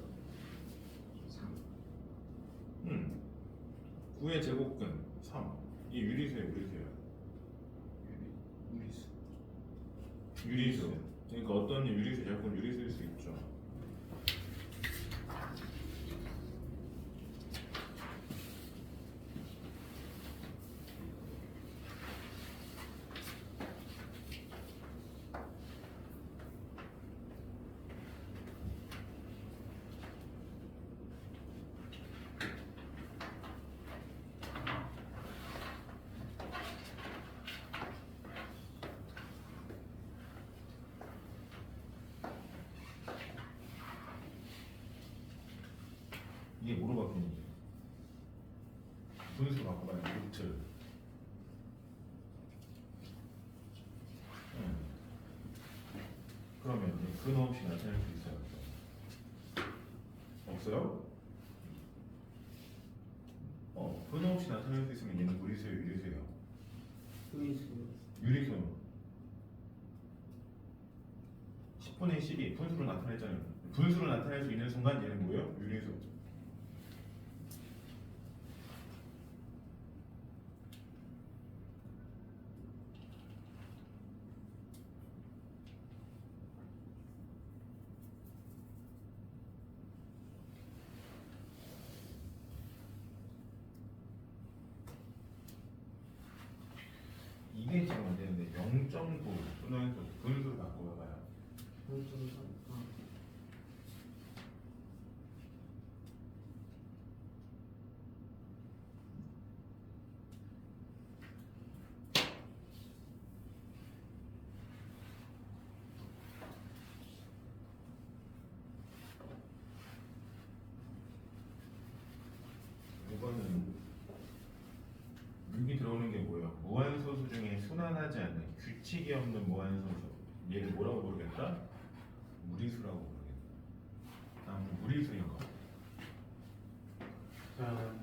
3. 9의 제곱근 3. 이 유리수예요, 무리수예요? 무리수. 유리수. 그러니까 어떤 유리수 제곱근 유리수일 수 있죠. 이게 뭐로 바뀌는지 분수로 바꿔봐요. 루트. 그러면 이제 근호 없이 나타낼 수 있어요. 없어요? 근호 없이 나타낼 수 있으면 얘는 무리수예요, 유리수예요? 유리수. 유리수. 10분의 12 분수로 나타냈잖아요. 분수로 나타낼 수 있는 순간 얘는 뭐예요? 유리수. 이게 지금 안 되는데 0.9 순환수 분수로 바꿔봐요. 0.3. 아. 이거는 6이 들어오는 게 뭐예요? 무한소수 중에 순환하지 않는 규칙이 없는 무한소수. 얘를 뭐라고 부르겠다? 무리수라고 부르겠다. 다음 무리수인 거. 자,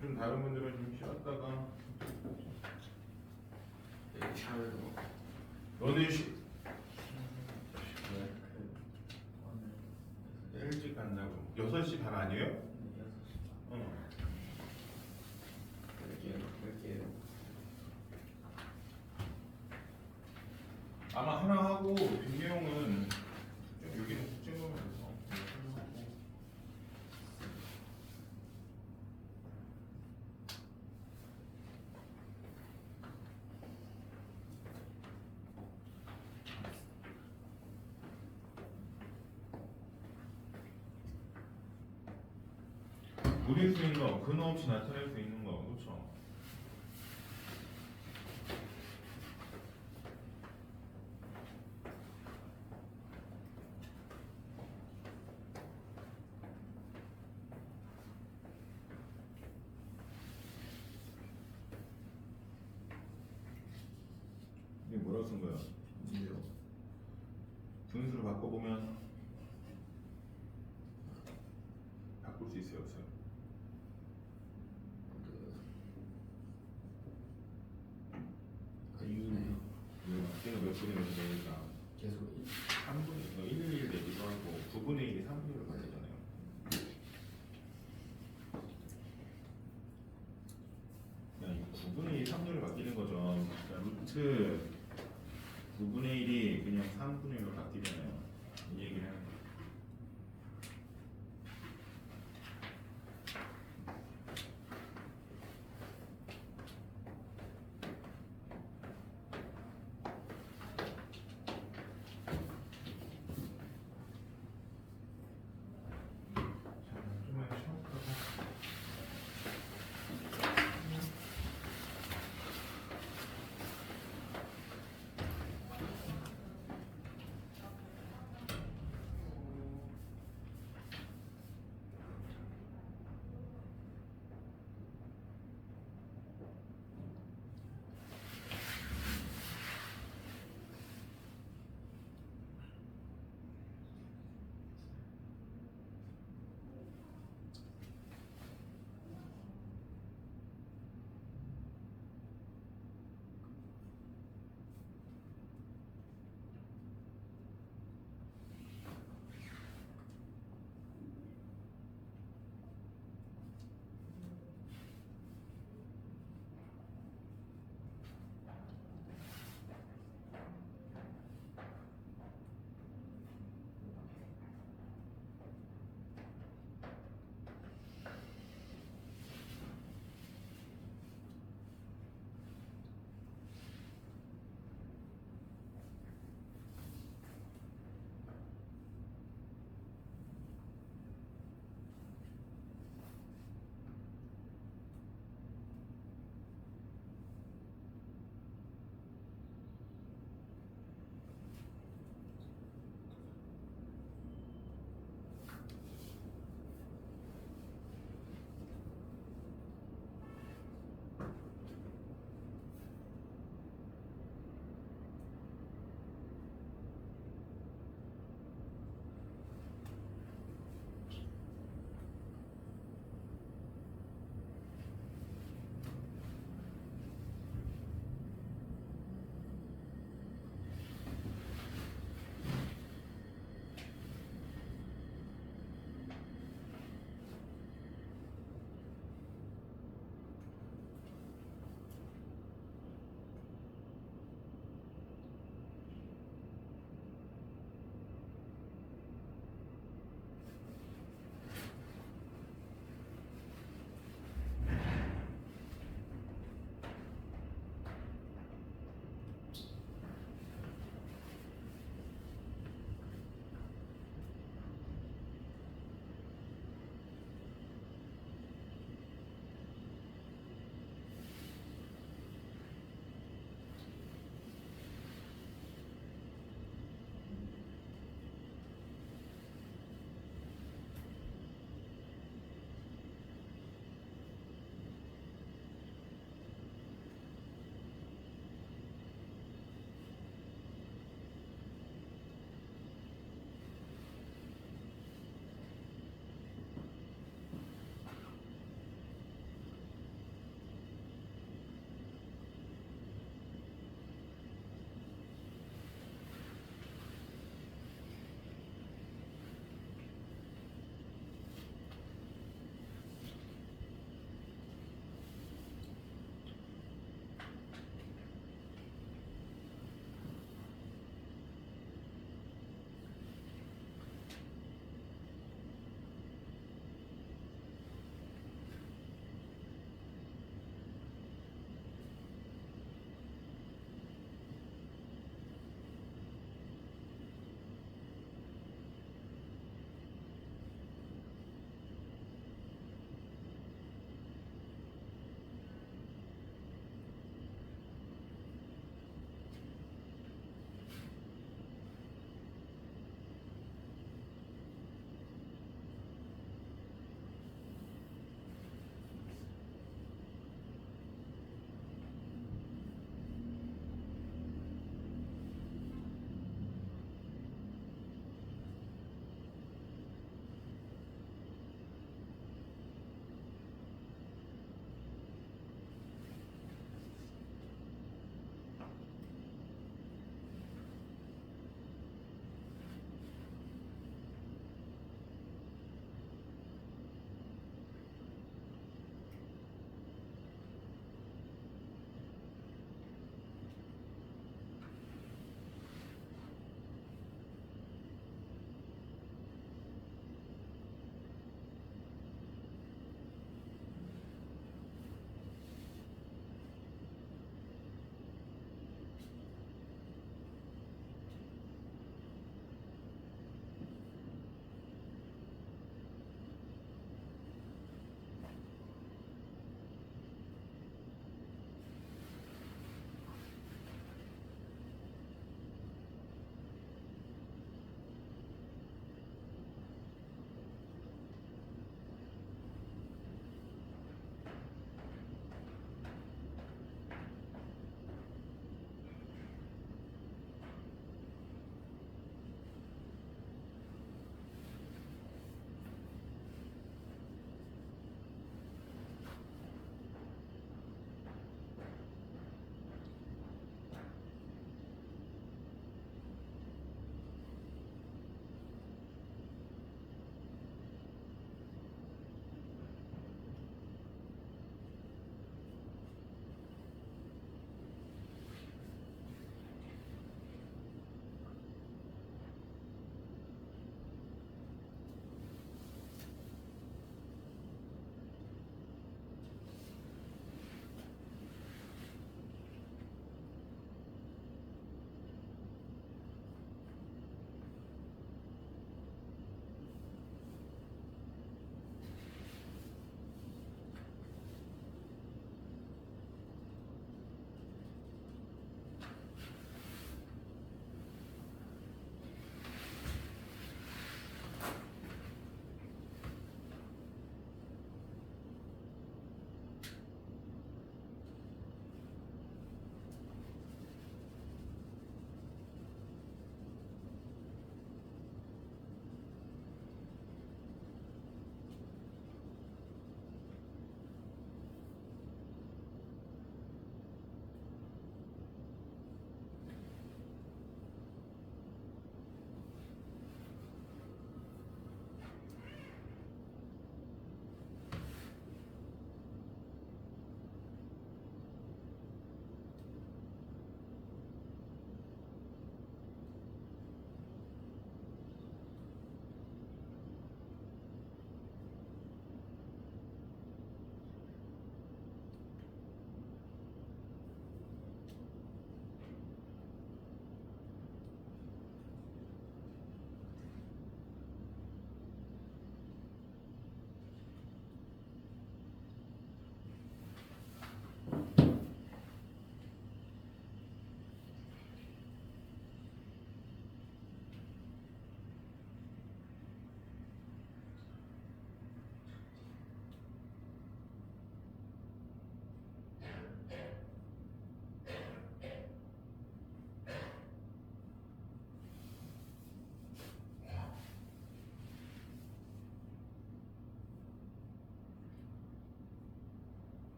좀 다른 분들은 좀 쉬었다가 네. 샤워로. 너는 네. 일찍 간다고. 6시 반 아니에요? 네, 6시. 어. 이렇게 무리수인 거 근호 없이 나타낼 수 있는 거 그렇죠? 이게 뭐라고 쓴 거야? 근데요. 분수를 바꿔보면 바꿀 수 있어요 없어요? 이유네요. 걔가 몇 분의 1이 되니까 계속 3분의 1을 1 내기도 하고 9분의 1이 3분의 1로 가되잖아요. 이 9분의 1이 3분의 1로 바뀌는 거죠. 그러니까 루트 9분의 1이 그냥 3분의 1로 바뀌잖아요. 이 얘기를 하는 거예요.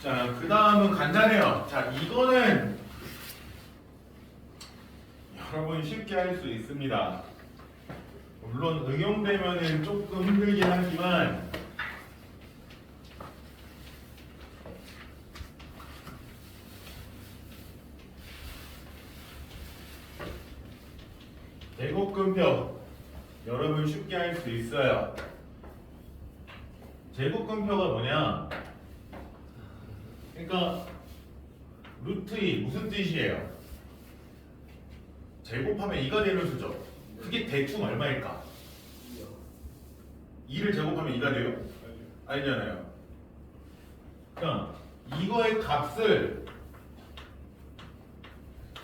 자, 그 다음은 간단해요. 자, 이거는 여러분 쉽게 할 수 있습니다. 물론 응용되면은 조금 힘들긴 하지만 제곱근표 여러분 쉽게 할 수 있어요. 제곱근표가 뭐냐? 그러니까 루트 2 무슨 뜻이에요? 제곱하면 2가 되는 수죠. 그게 대충 얼마일까? 2를 제곱하면 2가 돼요? 아니잖아요. 그러니까 이거의 값을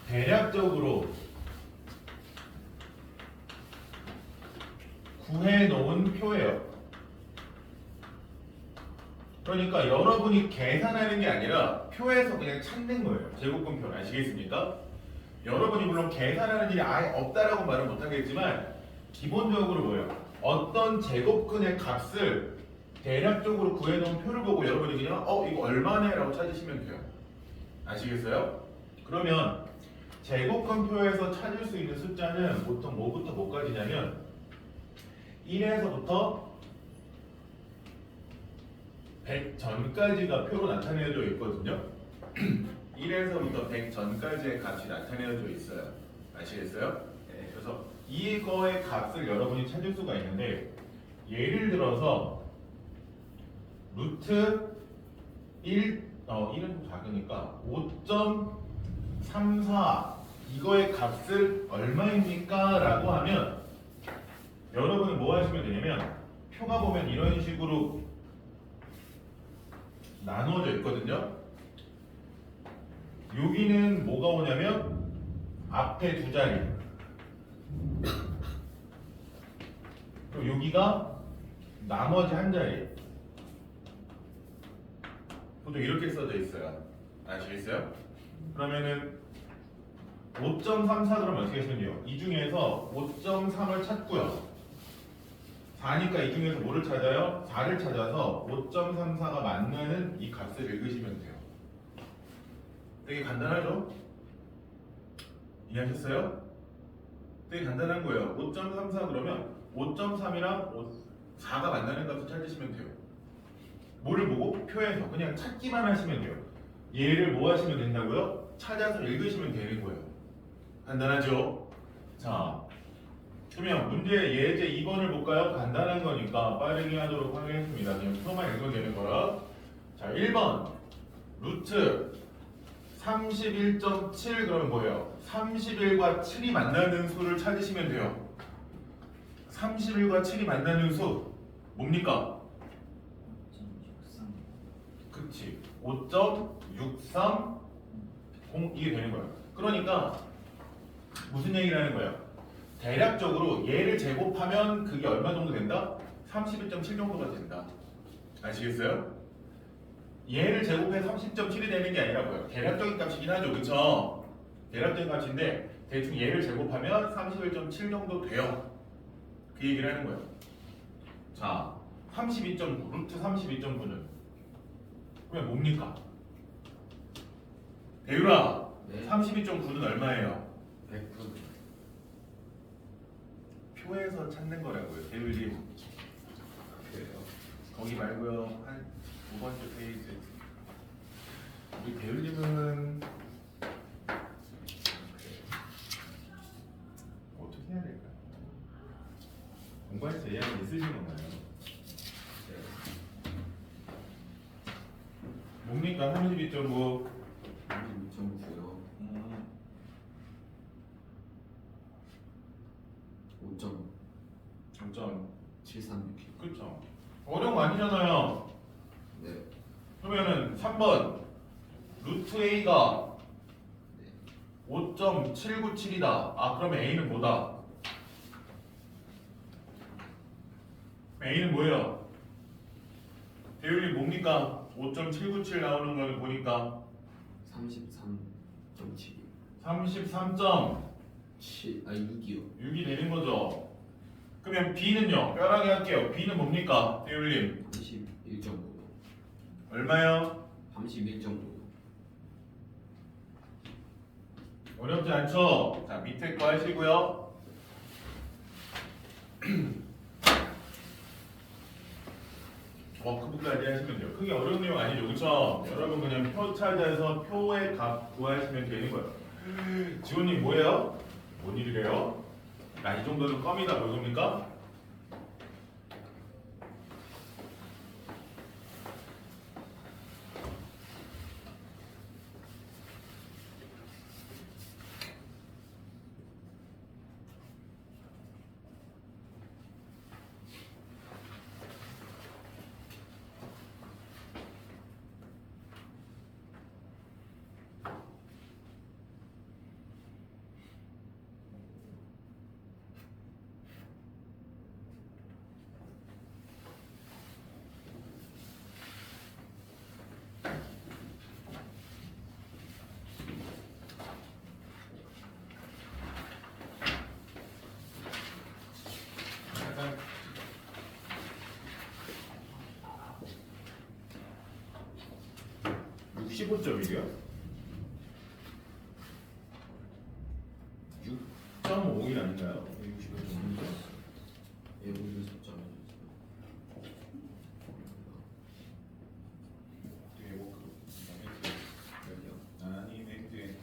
대략적으로 구해놓은 표예요. 그러니까 여러분이 계산하는 게 아니라 표에서 그냥 찾는 거예요. 제곱근표 아시겠습니까? 여러분이 물론 계산하는 일이 아예 없다라고 말은 못하겠지만 기본적으로 뭐예요? 어떤 제곱근의 값을 대략적으로 구해놓은 표를 보고 여러분이 그냥 이거 얼마네? 라고 찾으시면 돼요. 아시겠어요? 그러면 제곱근표에서 찾을 수 있는 숫자는 보통 뭐부터 뭐까지냐면 1에서부터 100 전까지가 표로 나타내져 있거든요. 1에서부터 100 전까지의 값이 나타내져 있어요. 아시겠어요? 네. 그래서 이거의 값을 여러분이 찾을 수가 있는데 예를 들어서 루트 1은 좀 작으니까 5.34 이거의 값을 얼마입니까? 라고 하면 여러분은 뭐 하시면 되냐면 표가 보면 이런 식으로 나누어져 있거든요. 여기는 뭐가 오냐면 앞에 두 자리 그리고 여기가 나머지 한 자리 보통 이렇게 써져 있어요. 아시겠어요? 그러면은 5.34 그러면 어떻게 하시면 돼요? 이 중에서 5.3을 찾고요. 4니까 이 중에서 뭐를 찾아요? 4를 찾아서 5.34가 만나는 이 값을 읽으시면 돼요. 되게 간단하죠? 이해하셨어요? 되게 간단한 거예요. 5.34 그러면 5.3이랑 4가 만나는 값을 찾으시면 돼요. 뭐를 보고? 표에서 그냥 찾기만 하시면 돼요. 얘를 뭐 하시면 된다고요? 찾아서 읽으시면 되는 거예요. 간단하죠? 자, 그러면 문제 예제 2번을 볼까요? 간단한 거니까 빠르게 하도록 하겠습니다. 그냥 표만 읽으면 되는 거라. 자, 1번 루트 31.7 그러면 뭐예요? 31과 7이 만나는 수를 찾으시면 돼요. 31과 7이 만나는 수 뭡니까? 5.63 그치 5.630 이게 되는 거예요. 그러니까 무슨 얘기를 하는 거예요? 대략적으로 얘를 제곱하면 그게 얼마 정도 된다? 31.7 정도가 된다. 아시겠어요? 얘를 제곱해서 30.7이 되는 게 아니라 뭐예요? 대략적인 값이긴 하죠. 그쵸? 대략적인 값인데 대충 얘를 제곱하면 31.7 정도 돼요. 그 얘기를 하는 거예요. 자, 32.9 루트 32.9는 그러면 뭡니까? 대유라 네. 32.9는 얼마예요? 100분. 표에서 찾는 거라고요. 대유님 그래요. 거기 말고요. 한 두 번째 페이지. 우리 배우님은 어떻게 해야 될까요? 공부할 때 예약이 있으신 건가요? 네. 뭡니까? 32.9 32.9요. 5점 5.736. 그쵸? 어려운 거 아니잖아요. 네. 그러면은 3번 루트 A가 네. 5.797이다. 아 그러면 A는 뭐다? A는 뭐예요? 대율이 뭡니까? 5.797 나오는 거는 보니까 33.7. 33.6이 6이요. 되는 거죠. 그러면 B는요? 뼈라기 할게요. B는 뭡니까? 대율님 31.9. 얼마요? 33.7. 31 정도. 어렵지 않죠? 자, 밑에 거 하시고요. 크기까지 하시면 돼요. 크게 어려운 내용 아니죠, 그쵸? 여러분 그냥 표 찾아서 표의 값 구하시면 되는 거예요. 지호님 뭐예요? 뭔 일이래요? 나 이 정도는 껌이다, 뭐 겁니까? 약간 65점이래요? 6.51 아닌가요? 65점인데? 예고를 숫자를 뒤에 뭐 아니 맨 뒤에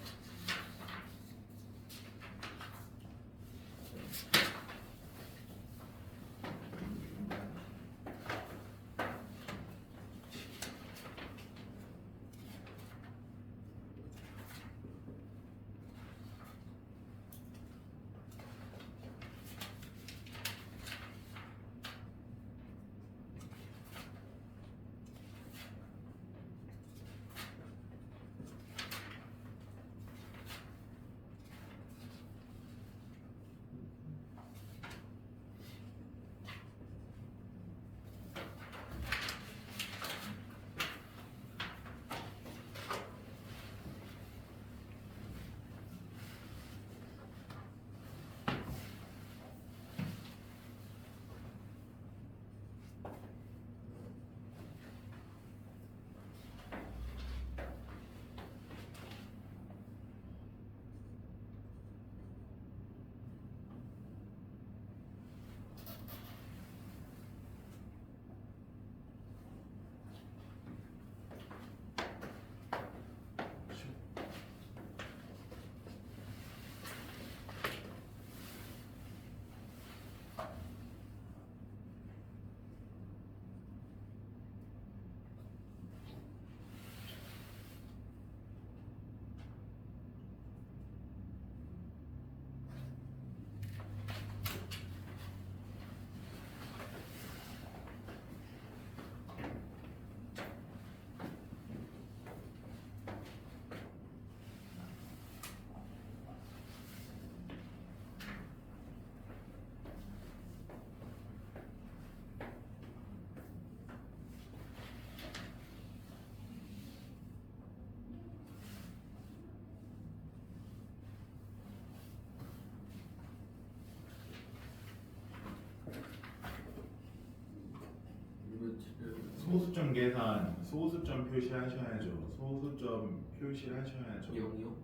소수점 계산, 소수점 표시하셔야죠. 소수점 표시하셔야죠. 0이요?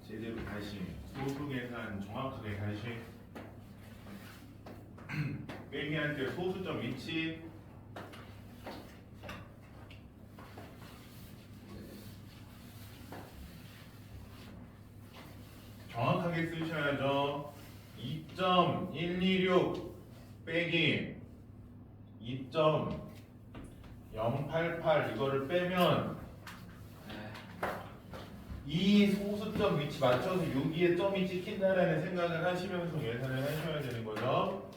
제대로 다시 소수 계산 정확하게 다시 빼기한테 소수점 위치 정확하게 쓰셔야죠. 2.126 빼기 2.088 이거를 빼면 이 소수점 위치 맞춰서 여기에 점이 찍힌다라는 생각을 하시면서 계산을 하셔야 되는 거죠.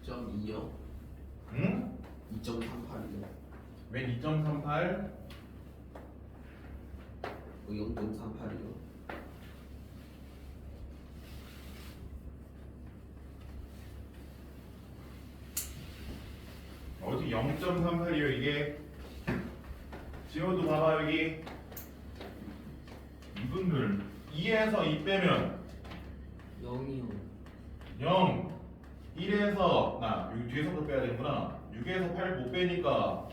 점 2요? 응? 2.38이요? 웬 2.38? 0.38이요? 어디 0.38이요 이게? 지호도 봐봐 여기 이분들 2에서 2 빼면 0이요. 0 1에서 여기 뒤에서 또 빼야 되는구나. 6에서 8 못 빼니까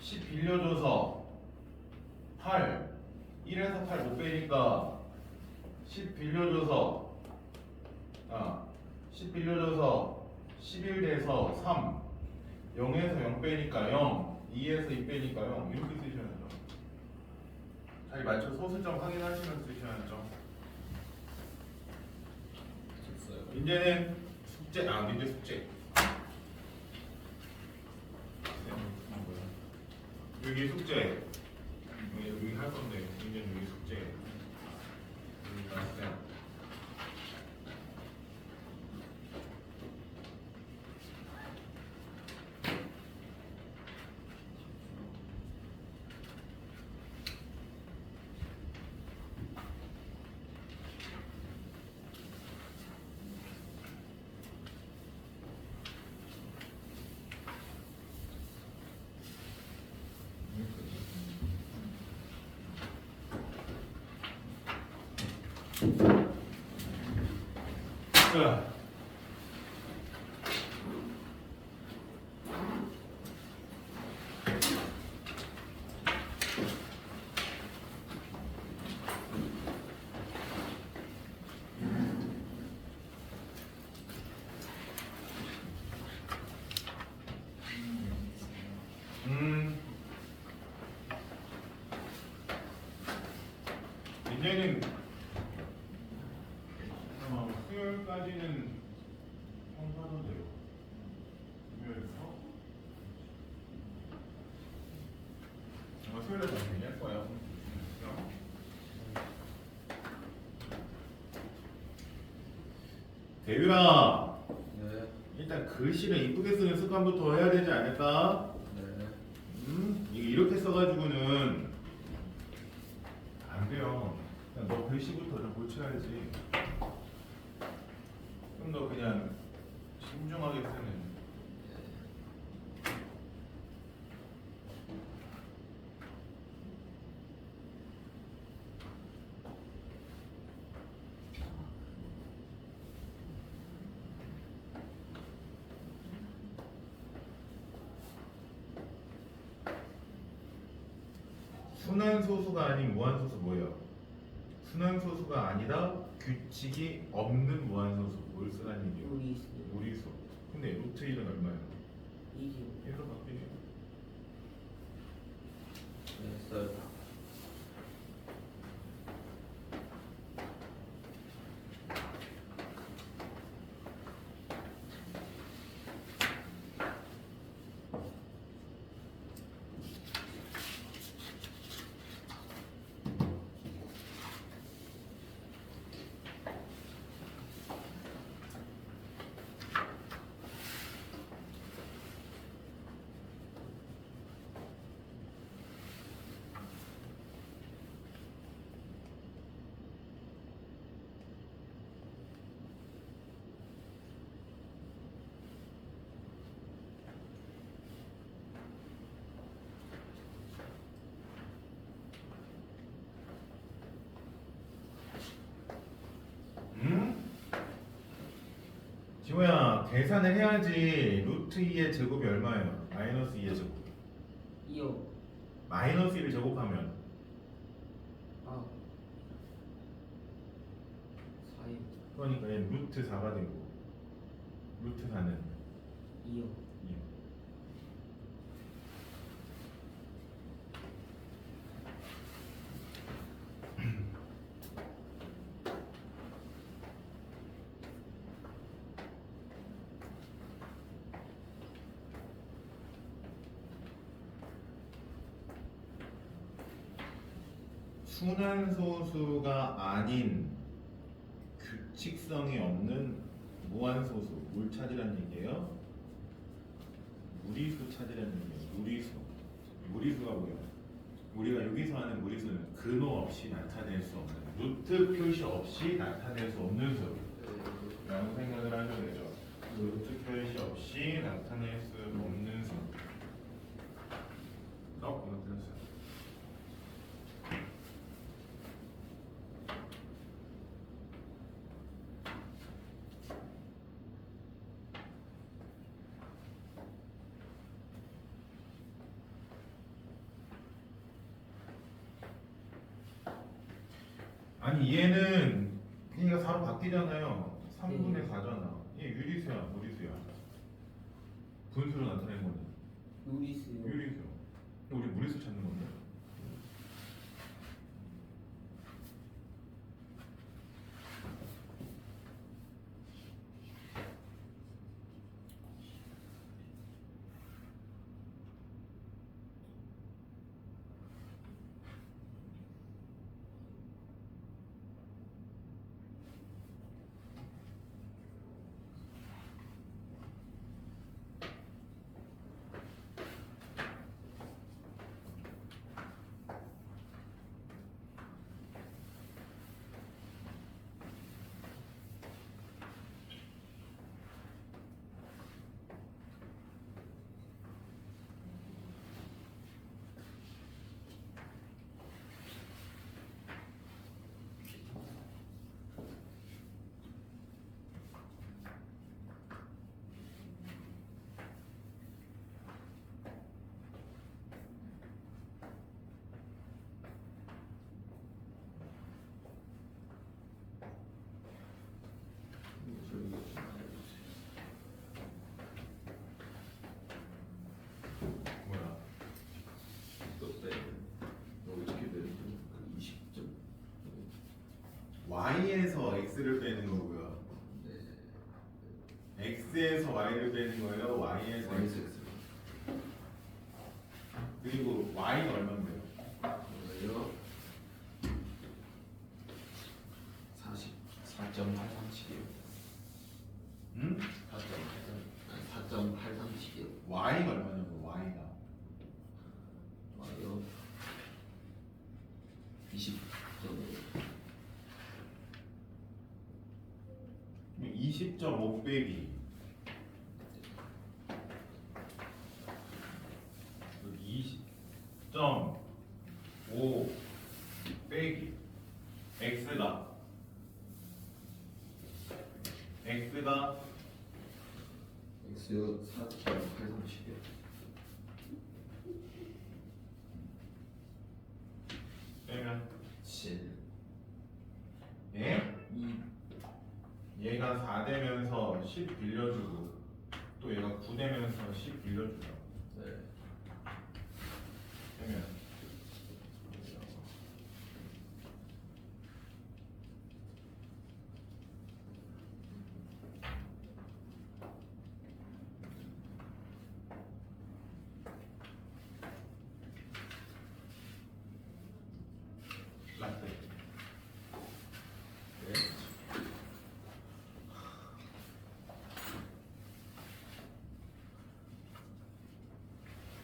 10 빌려줘서 8 1에서 8 못 빼니까 10 빌려줘서 10 빌려줘서 11 돼서 3 0에서 0 빼니까 0 2에서 2 빼니까 0 이렇게 쓰셔야죠. 잘 맞춰 소수점 확인하시면 쓰셔야죠. 됐어요. 문제는 숙제 문제 숙제 여기 숙제 여기 할 건데 문제는 여기 숙제 숙제. 자. 이제는 수요일까지는 평가도 돼요. 수요일부터 수요일에 다시 얘기할 거예요. 대유라, 네. 일단 글씨를 이쁘게 쓰는 습관부터 해야 되지 않을까? 네. 이게 이렇게 써가지고는 안 돼요. 그냥 너 글씨부터 좀 고쳐야지. 좀 더 그냥 신중하게 쓰는. 순환소수가 아닌 무한소수 뭐예요? 순환소수가 아니라 규칙이 없는 무한소수 뭘 쓰라는 얘기예요? 무리수. 근데 루트 1은 얼마예요? 1로 바뀌네요. 됐어요. 지호야, 계산을 해야지. 루트 2의 제곱이 얼마예요? 마이너스 2의 제곱. 2요. 마이너스 1을 제곱하면 4요. 그러니까 얘 루트 4가 되고 루트 4는 2요. 2. 순환소수가 아닌 규칙성이 없는 무한소수 뭘 찾으라는 얘기예요? 무리수 찾으라는 얘기예요. 무리수. 무리수가 뭐예요? 우리가 여기서 하는 무리수는 근호 없이 나타낼 수 없는 루트 표시 없이 나타낼 수 없는 수라고 생각을 하셔야 되죠. 루트 표시 없이 나타낼 수 없는 수. 이거 들었어요. 아니 얘는 얘가 4로 바뀌잖아요. 3분의 4잖아. 얘 유리수야, 무리수야. 분수로 나타낸 거는 누리수요. 유리수. 우리 무리수 찾는 건데. 저기 좀 알려주세요. 뭐야? 또 빼면 어떻게 되는 그 20점? y에서 x를 빼는 거고요. 네. x에서 y를 빼는 거예요. y에서 마이너스 x. X. 그리고 y는 얼마인데요? 그래요? 44.837이요. 응? 4.837이요. y가 얼마냐고 y가. 와요. 20점이요. 20.5 빼기 20.5 빼기 x가 X요 4.837이요. 빼면 7. 얘 2. 얘가 4 되면서 10 빌려주고 또 얘가 9 되면서 10 빌려주죠. 네. 빼면 라떼. 네.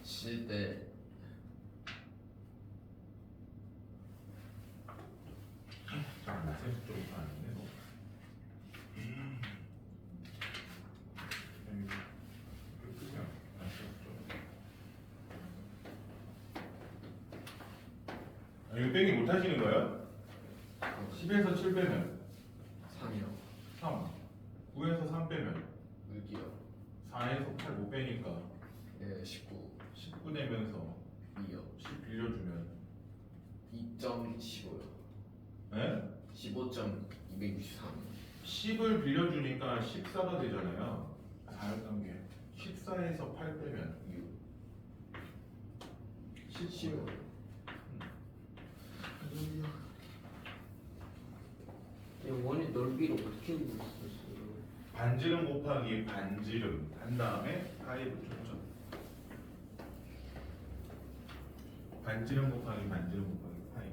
칠대 잠깐만 세수 좀 아니네. 그냥 이거 빼기 못 하시는 거예요? 10에서 7 빼면 3이요. 3, 9에서 3 빼면 6이요. 4에서 8 못 빼니까 네, 19. 19 되면서 2요. 10 빌려주면 2.15요. 네? 15.263. 10을 빌려주니까 14가 되잖아요. 4였던 게 14에서 8 빼면 6. 17. 원의 넓이를 어떻게 구했었어요? 반지름 곱하기 반지름 한 다음에 파이 붙였죠. 반지름 곱하기 반지름 곱하기 파이.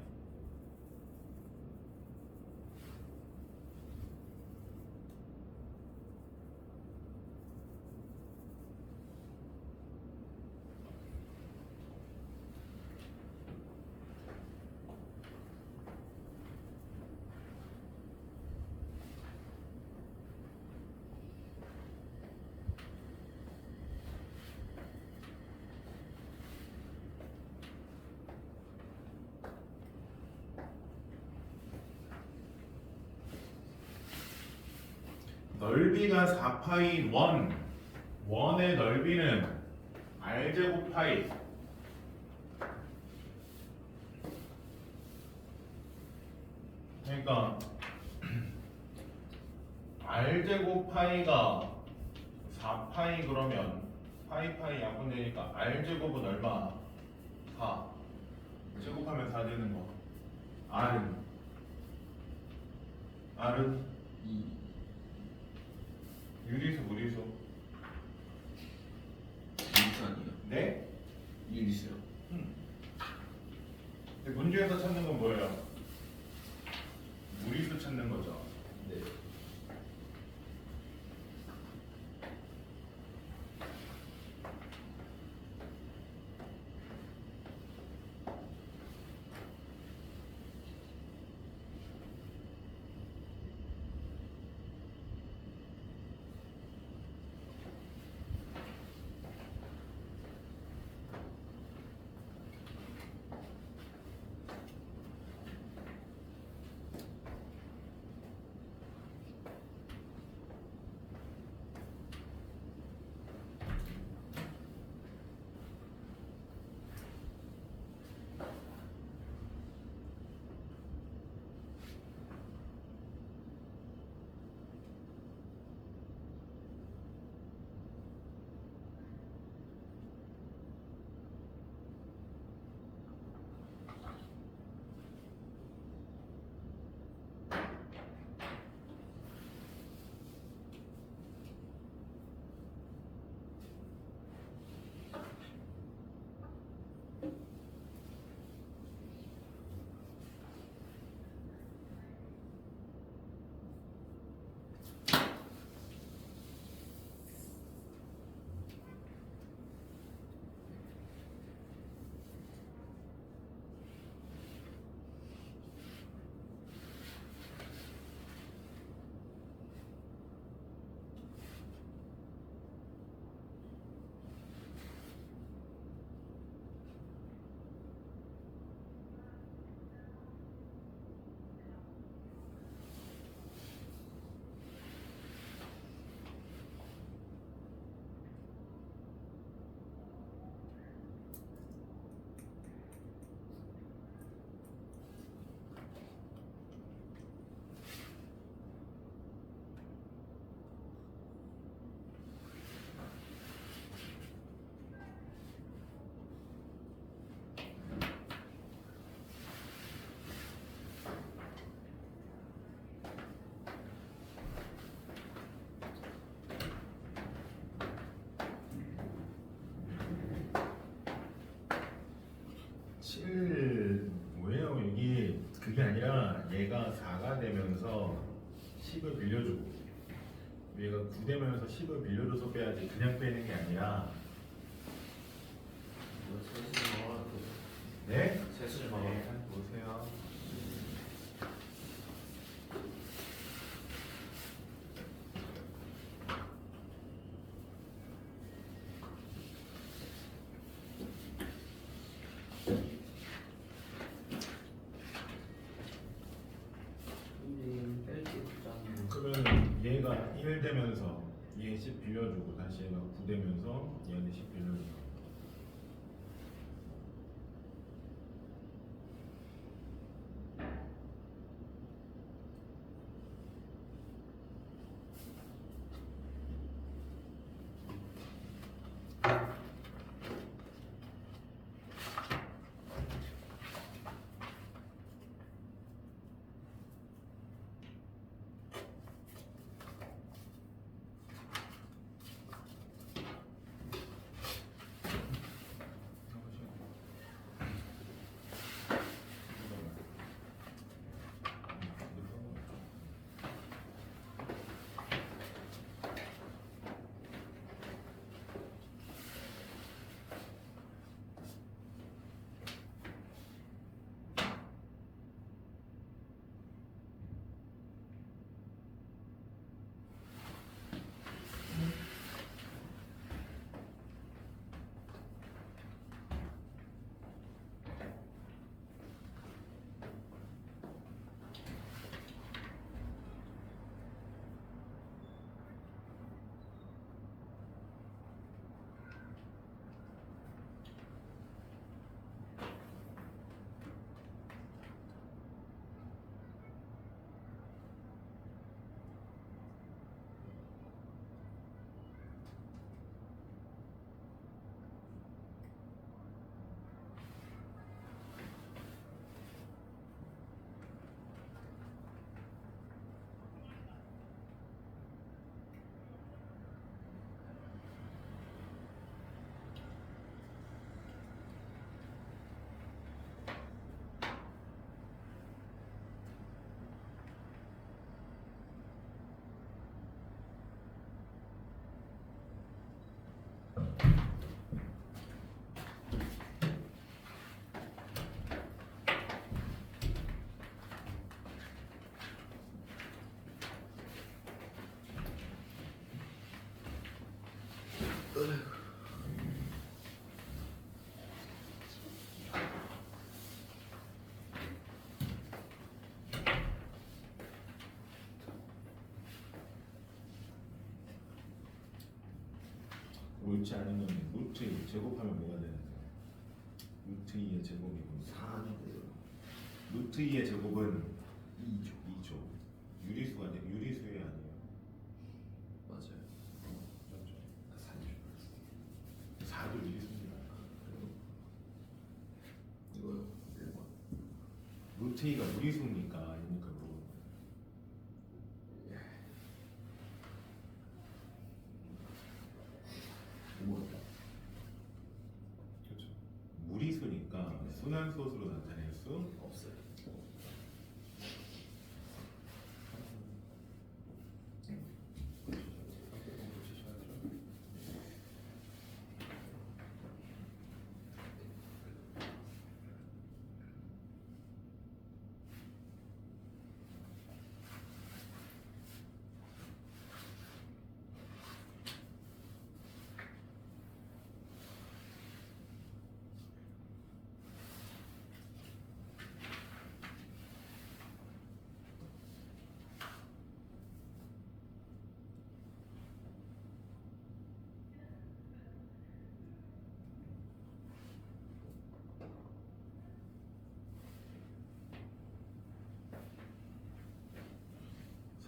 넓이가 4파이 1. 원의 넓이는 r제곱 파이. 그러니까 그러니까 r 제곱 파이가 4파이 그러면 파이 약분되니까 r 제곱은 얼마? 4 제곱하면 4 되는 거. r은 2 유리수 무리수? 유리수 아니에요? 네? 유리수요. 근데 문제에서 찾는 건 뭐예요? 무리수 찾는 거죠. 네. 뭐예요? 이게 그게 아니라 얘가 4가 되면서 10을 빌려주고 얘가 9 되면서 10을 빌려줘서 빼야지 그냥 빼는 게 아니라 이거 세수를 막아야 돼. 네? 세수를 막아야 돼. 네, 보세요. 근데 뺄게 없잖아. 그러면 얘가 1 되면서 얘 10 빌려주고 다시 얘가 9 되면서 얘한테 10 빌려주고 옳지 않은 놈이 루트 2 제곱하면 뭐가 되는데? 루트 2의 제곱이고 4인데요. 루트 2의 제곱은 2죠. 2조. 유리수가 돼. 유리수의 아니에요. 맞아요. 맞죠? 4죠. 4도 유리수입니다. 이거요. 1번. 루트 2가 무리수입니까? 아닙니까? 물어보는 거예요. 5번. 그렇죠. 무리수니까 순환소수로 나타낼 수 없어요.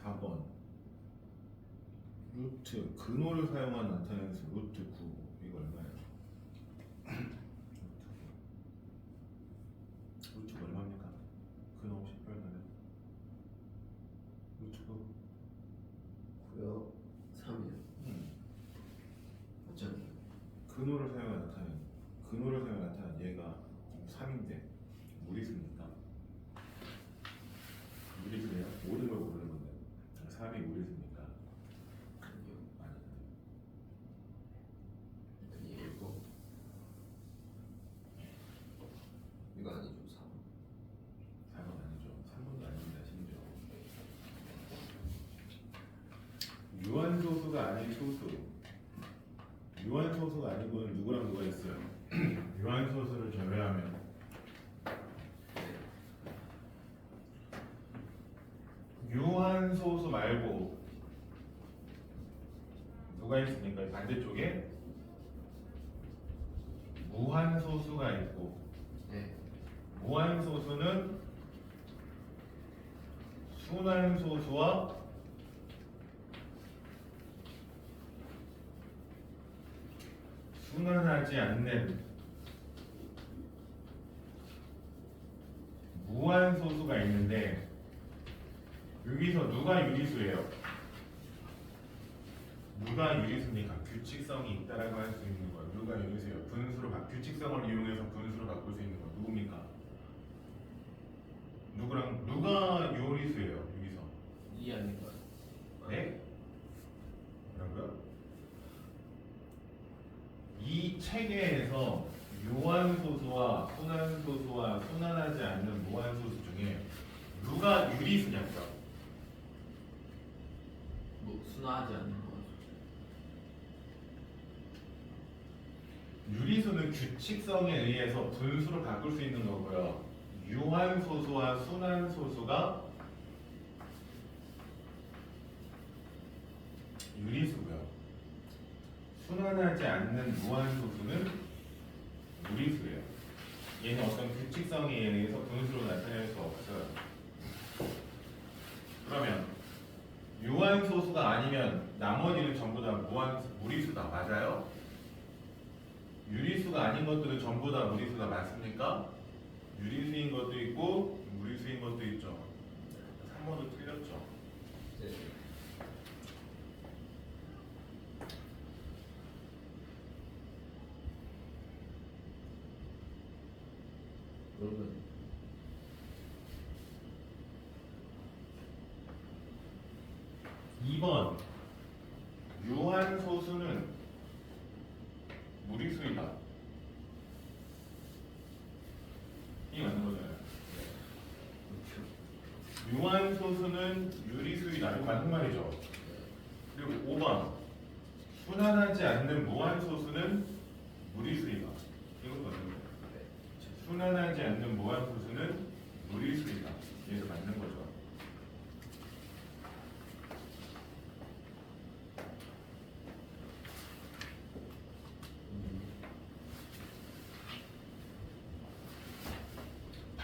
4번 루트 근호를 사용한 나타내는 수 루트 9 이거 얼마예요? 루트 9 얼마입니까? 근호 혹시 표현하면 루트 9 9요. 3이요. 맞잖아요. 근호를 사용한 나타내는 근호를 사용한 나타내는 얘가 3인데 무리수입니까? 무리수예요? 모든 걸 고르는 건데 3이 무리수입니까? 아니요. 아니요. 아니에요. 이거 아니죠. 3. 4번 아니죠. 3번도 아닙니다. 심지어 유한소수가 아닌 소수 유한소수가 아닌 거는 누구랑 누가 있어요? 유한소수를 제외하면 유한소수 말고 누가 있습니까? 반대쪽에 무한소수가 있고 네. 무한소수는 순환소수와 순환하지 않는 무한소수가 있는데 여기서 누가 유리수예요? 누가 유리수입니까? 규칙성이 있다라고 할 수 있는 거예요. 누가 유리수예요? 규칙성을 이용해서 분수로 바꿀 수 있는 거 누굽니까? 누가 유리수예요? 여기서 2 아닌가요? 네? 뭐라고요? 이 체계에서 유한소수와 순환소수와 순환하지 않는 무한소수 중에 누가 유리수냐고요? 뭐 순화하지 않는 거죠. 유리수는 규칙성에 의해서 분수로 바꿀 수 있는 거고요. 유한소수와 순환소수가 유리수고요. 순환하지 않는 무한소수는 무리수예요. 얘는 어떤 규칙성에 의해서 분수로 나타낼 수 없어요. 그러면 유한소수가 아니면 나머지는 전부 다 무리수다. 맞아요? 유리수가 아닌 것들은 전부 다 무리수다. 맞습니까? 유리수인 것도 있고 무리수인 것도 있죠. 3번도 틀렸죠. 네. 그러면 2번 유한소수는 무리수이다. 이 맞는 거잖아요. 유한소수는 유리수이다. 이거 맞는 말이죠. 그리고 5번 순환하지 않는 무한소수는 무리수이다. 이것도 맞는 거예요. 순환하지 않는 무한소수는 무리수이다. 얘도 맞는 거죠.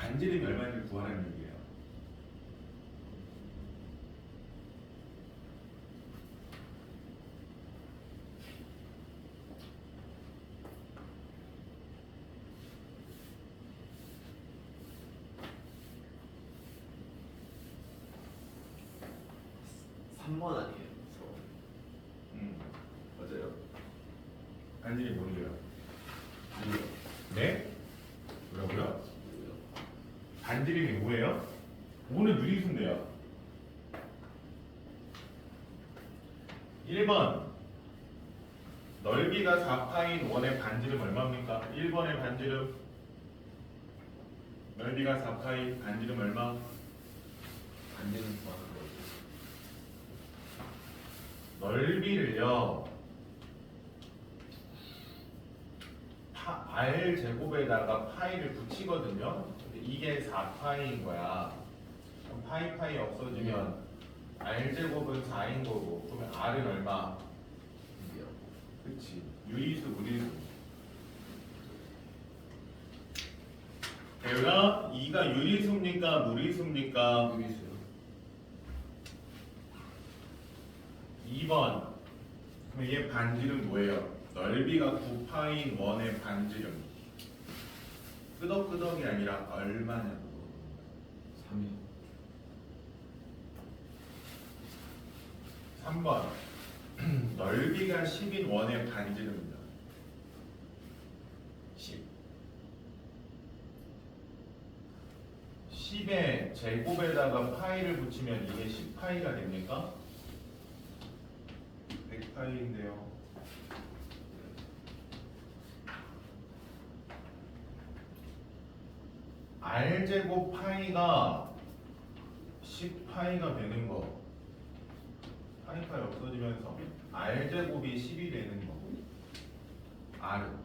반지름이 얼마인지 구하라는 얘기예요. 삼번 아니에요? 맞아요? 반지름이 뭔데요? 아니요. 네? 뭐라고요? 뭐요? 반지름이 뭐예요? 5는 유리수인데요. 1번 넓이가 4파인 원의 반지름 얼마입니까? 1번의 반지름 넓이가 4파인 반지름 얼마? 반지름 구하는 거예요. 넓이를요 r 제곱에다가 파이를 붙이거든요. 근데 이게 4파이인 거야. 그럼 파이 없어지면 r 제곱은 4인 거고 그러면 r은 얼마? 이게요. 그치. 유리수 무리수. 배우야 2가 유리수입니까 무리수입니까? 유리수요. 2번. 그럼 얘 반지름 뭐예요? 넓이가 9파인 원의 반지름. 끄덕끄덕이 아니라 얼마냐고. 3이요. 3번. 넓이가 10인 원의 반지름입니다. 10. 10의 제곱에다가 파이를 붙이면 이게 10파이가 됩니까? 100파이인데요. r제곱 파이가 10파이가 되는 거. 파이 없어지면서 r제곱이 10이 되는 거. r은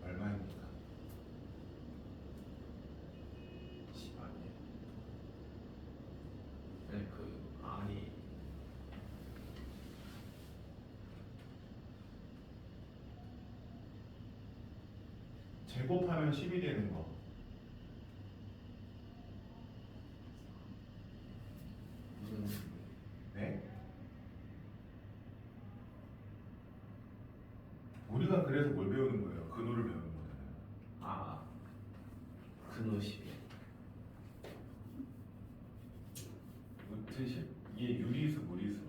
얼마입니까? 10 아니에요. 네, 아니. 제곱하면 10이 되는 거. 무슨 네? 우리가 그래서 뭘 배우는 거예요? 근호를 배우는 거잖아요. 근호 10이요. 루트 10. 이게 유리수 무리수.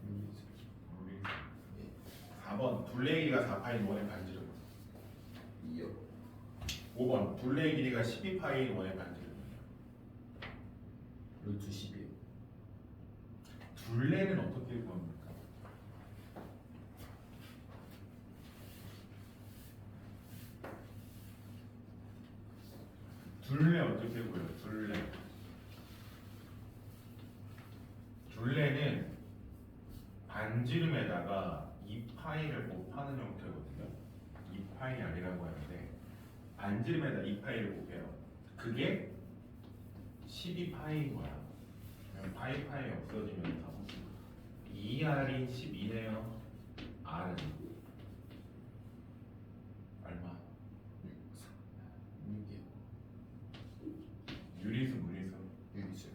유리수. 무리수. 예. 4번 둘레의 길이가 4파인 원의 반지름. 2요. 5번 둘레의 길이가 12파인 원의 반지름. 루트 10이요. 둘레는 어떻게 구합니까? 둘레 어떻게 구해요? 둘레. 둘레는 반지름에다가 2파이를 곱하는 형태거든요. 2파이 아니라고 하는데 반지름에다 2파이를 곱해요. 그게 12파이인 거야. 그럼 파이 없어지면서 2r이 12네요. r은 얼마? 6이요. 유리수 무리수. 유리수요.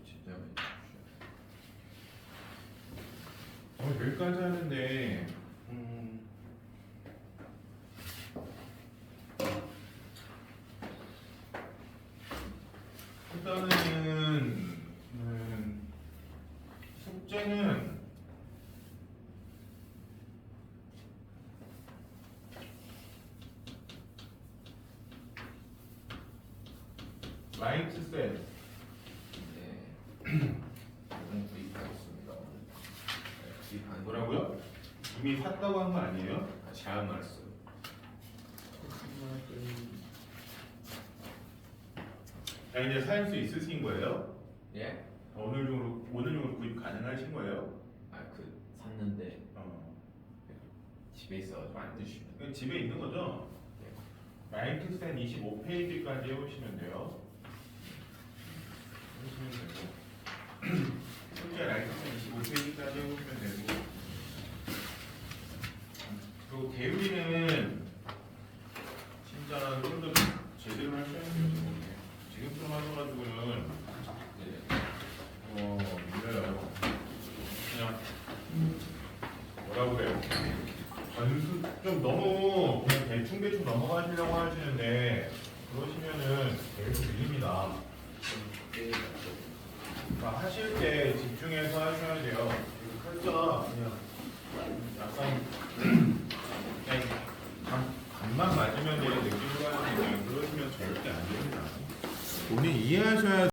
진짜 많이 주셔요. 여기까지 하는데 일단은 숙제는 라이트 셋 네. 이건 구입하겠습니다. 오늘. 네, 구입하는 뭐라고요? 이미 샀다고 한 거 아니에요? 잘못 말했어요. 자 이제 살 수 있으신 거예요? 예? 오늘용으로 구입 가능하신 거예요? 샀는데 어. 집에 있어가지고 안 드시면. 이건 집에 있는 거죠? 네. 라이트 셋 25페이지까지 해오시면 돼요. 해오시면 되고 숙제 라이트 셋 25페이지까지 해오시면 되고 그리고 개울이는 뭐라고 그래요? 전수 좀 너무 그냥 대충 넘어가시려고 하시는데 그러시면은 계속 밀립니다. 그러니까 하실 때 집중해서 하셔야 돼요. 살짝 그냥 약간 그냥 감만 맞으면 되는 느낌으로 하시면 그러시면 절대 안 됩니다. 본인 이해하셔야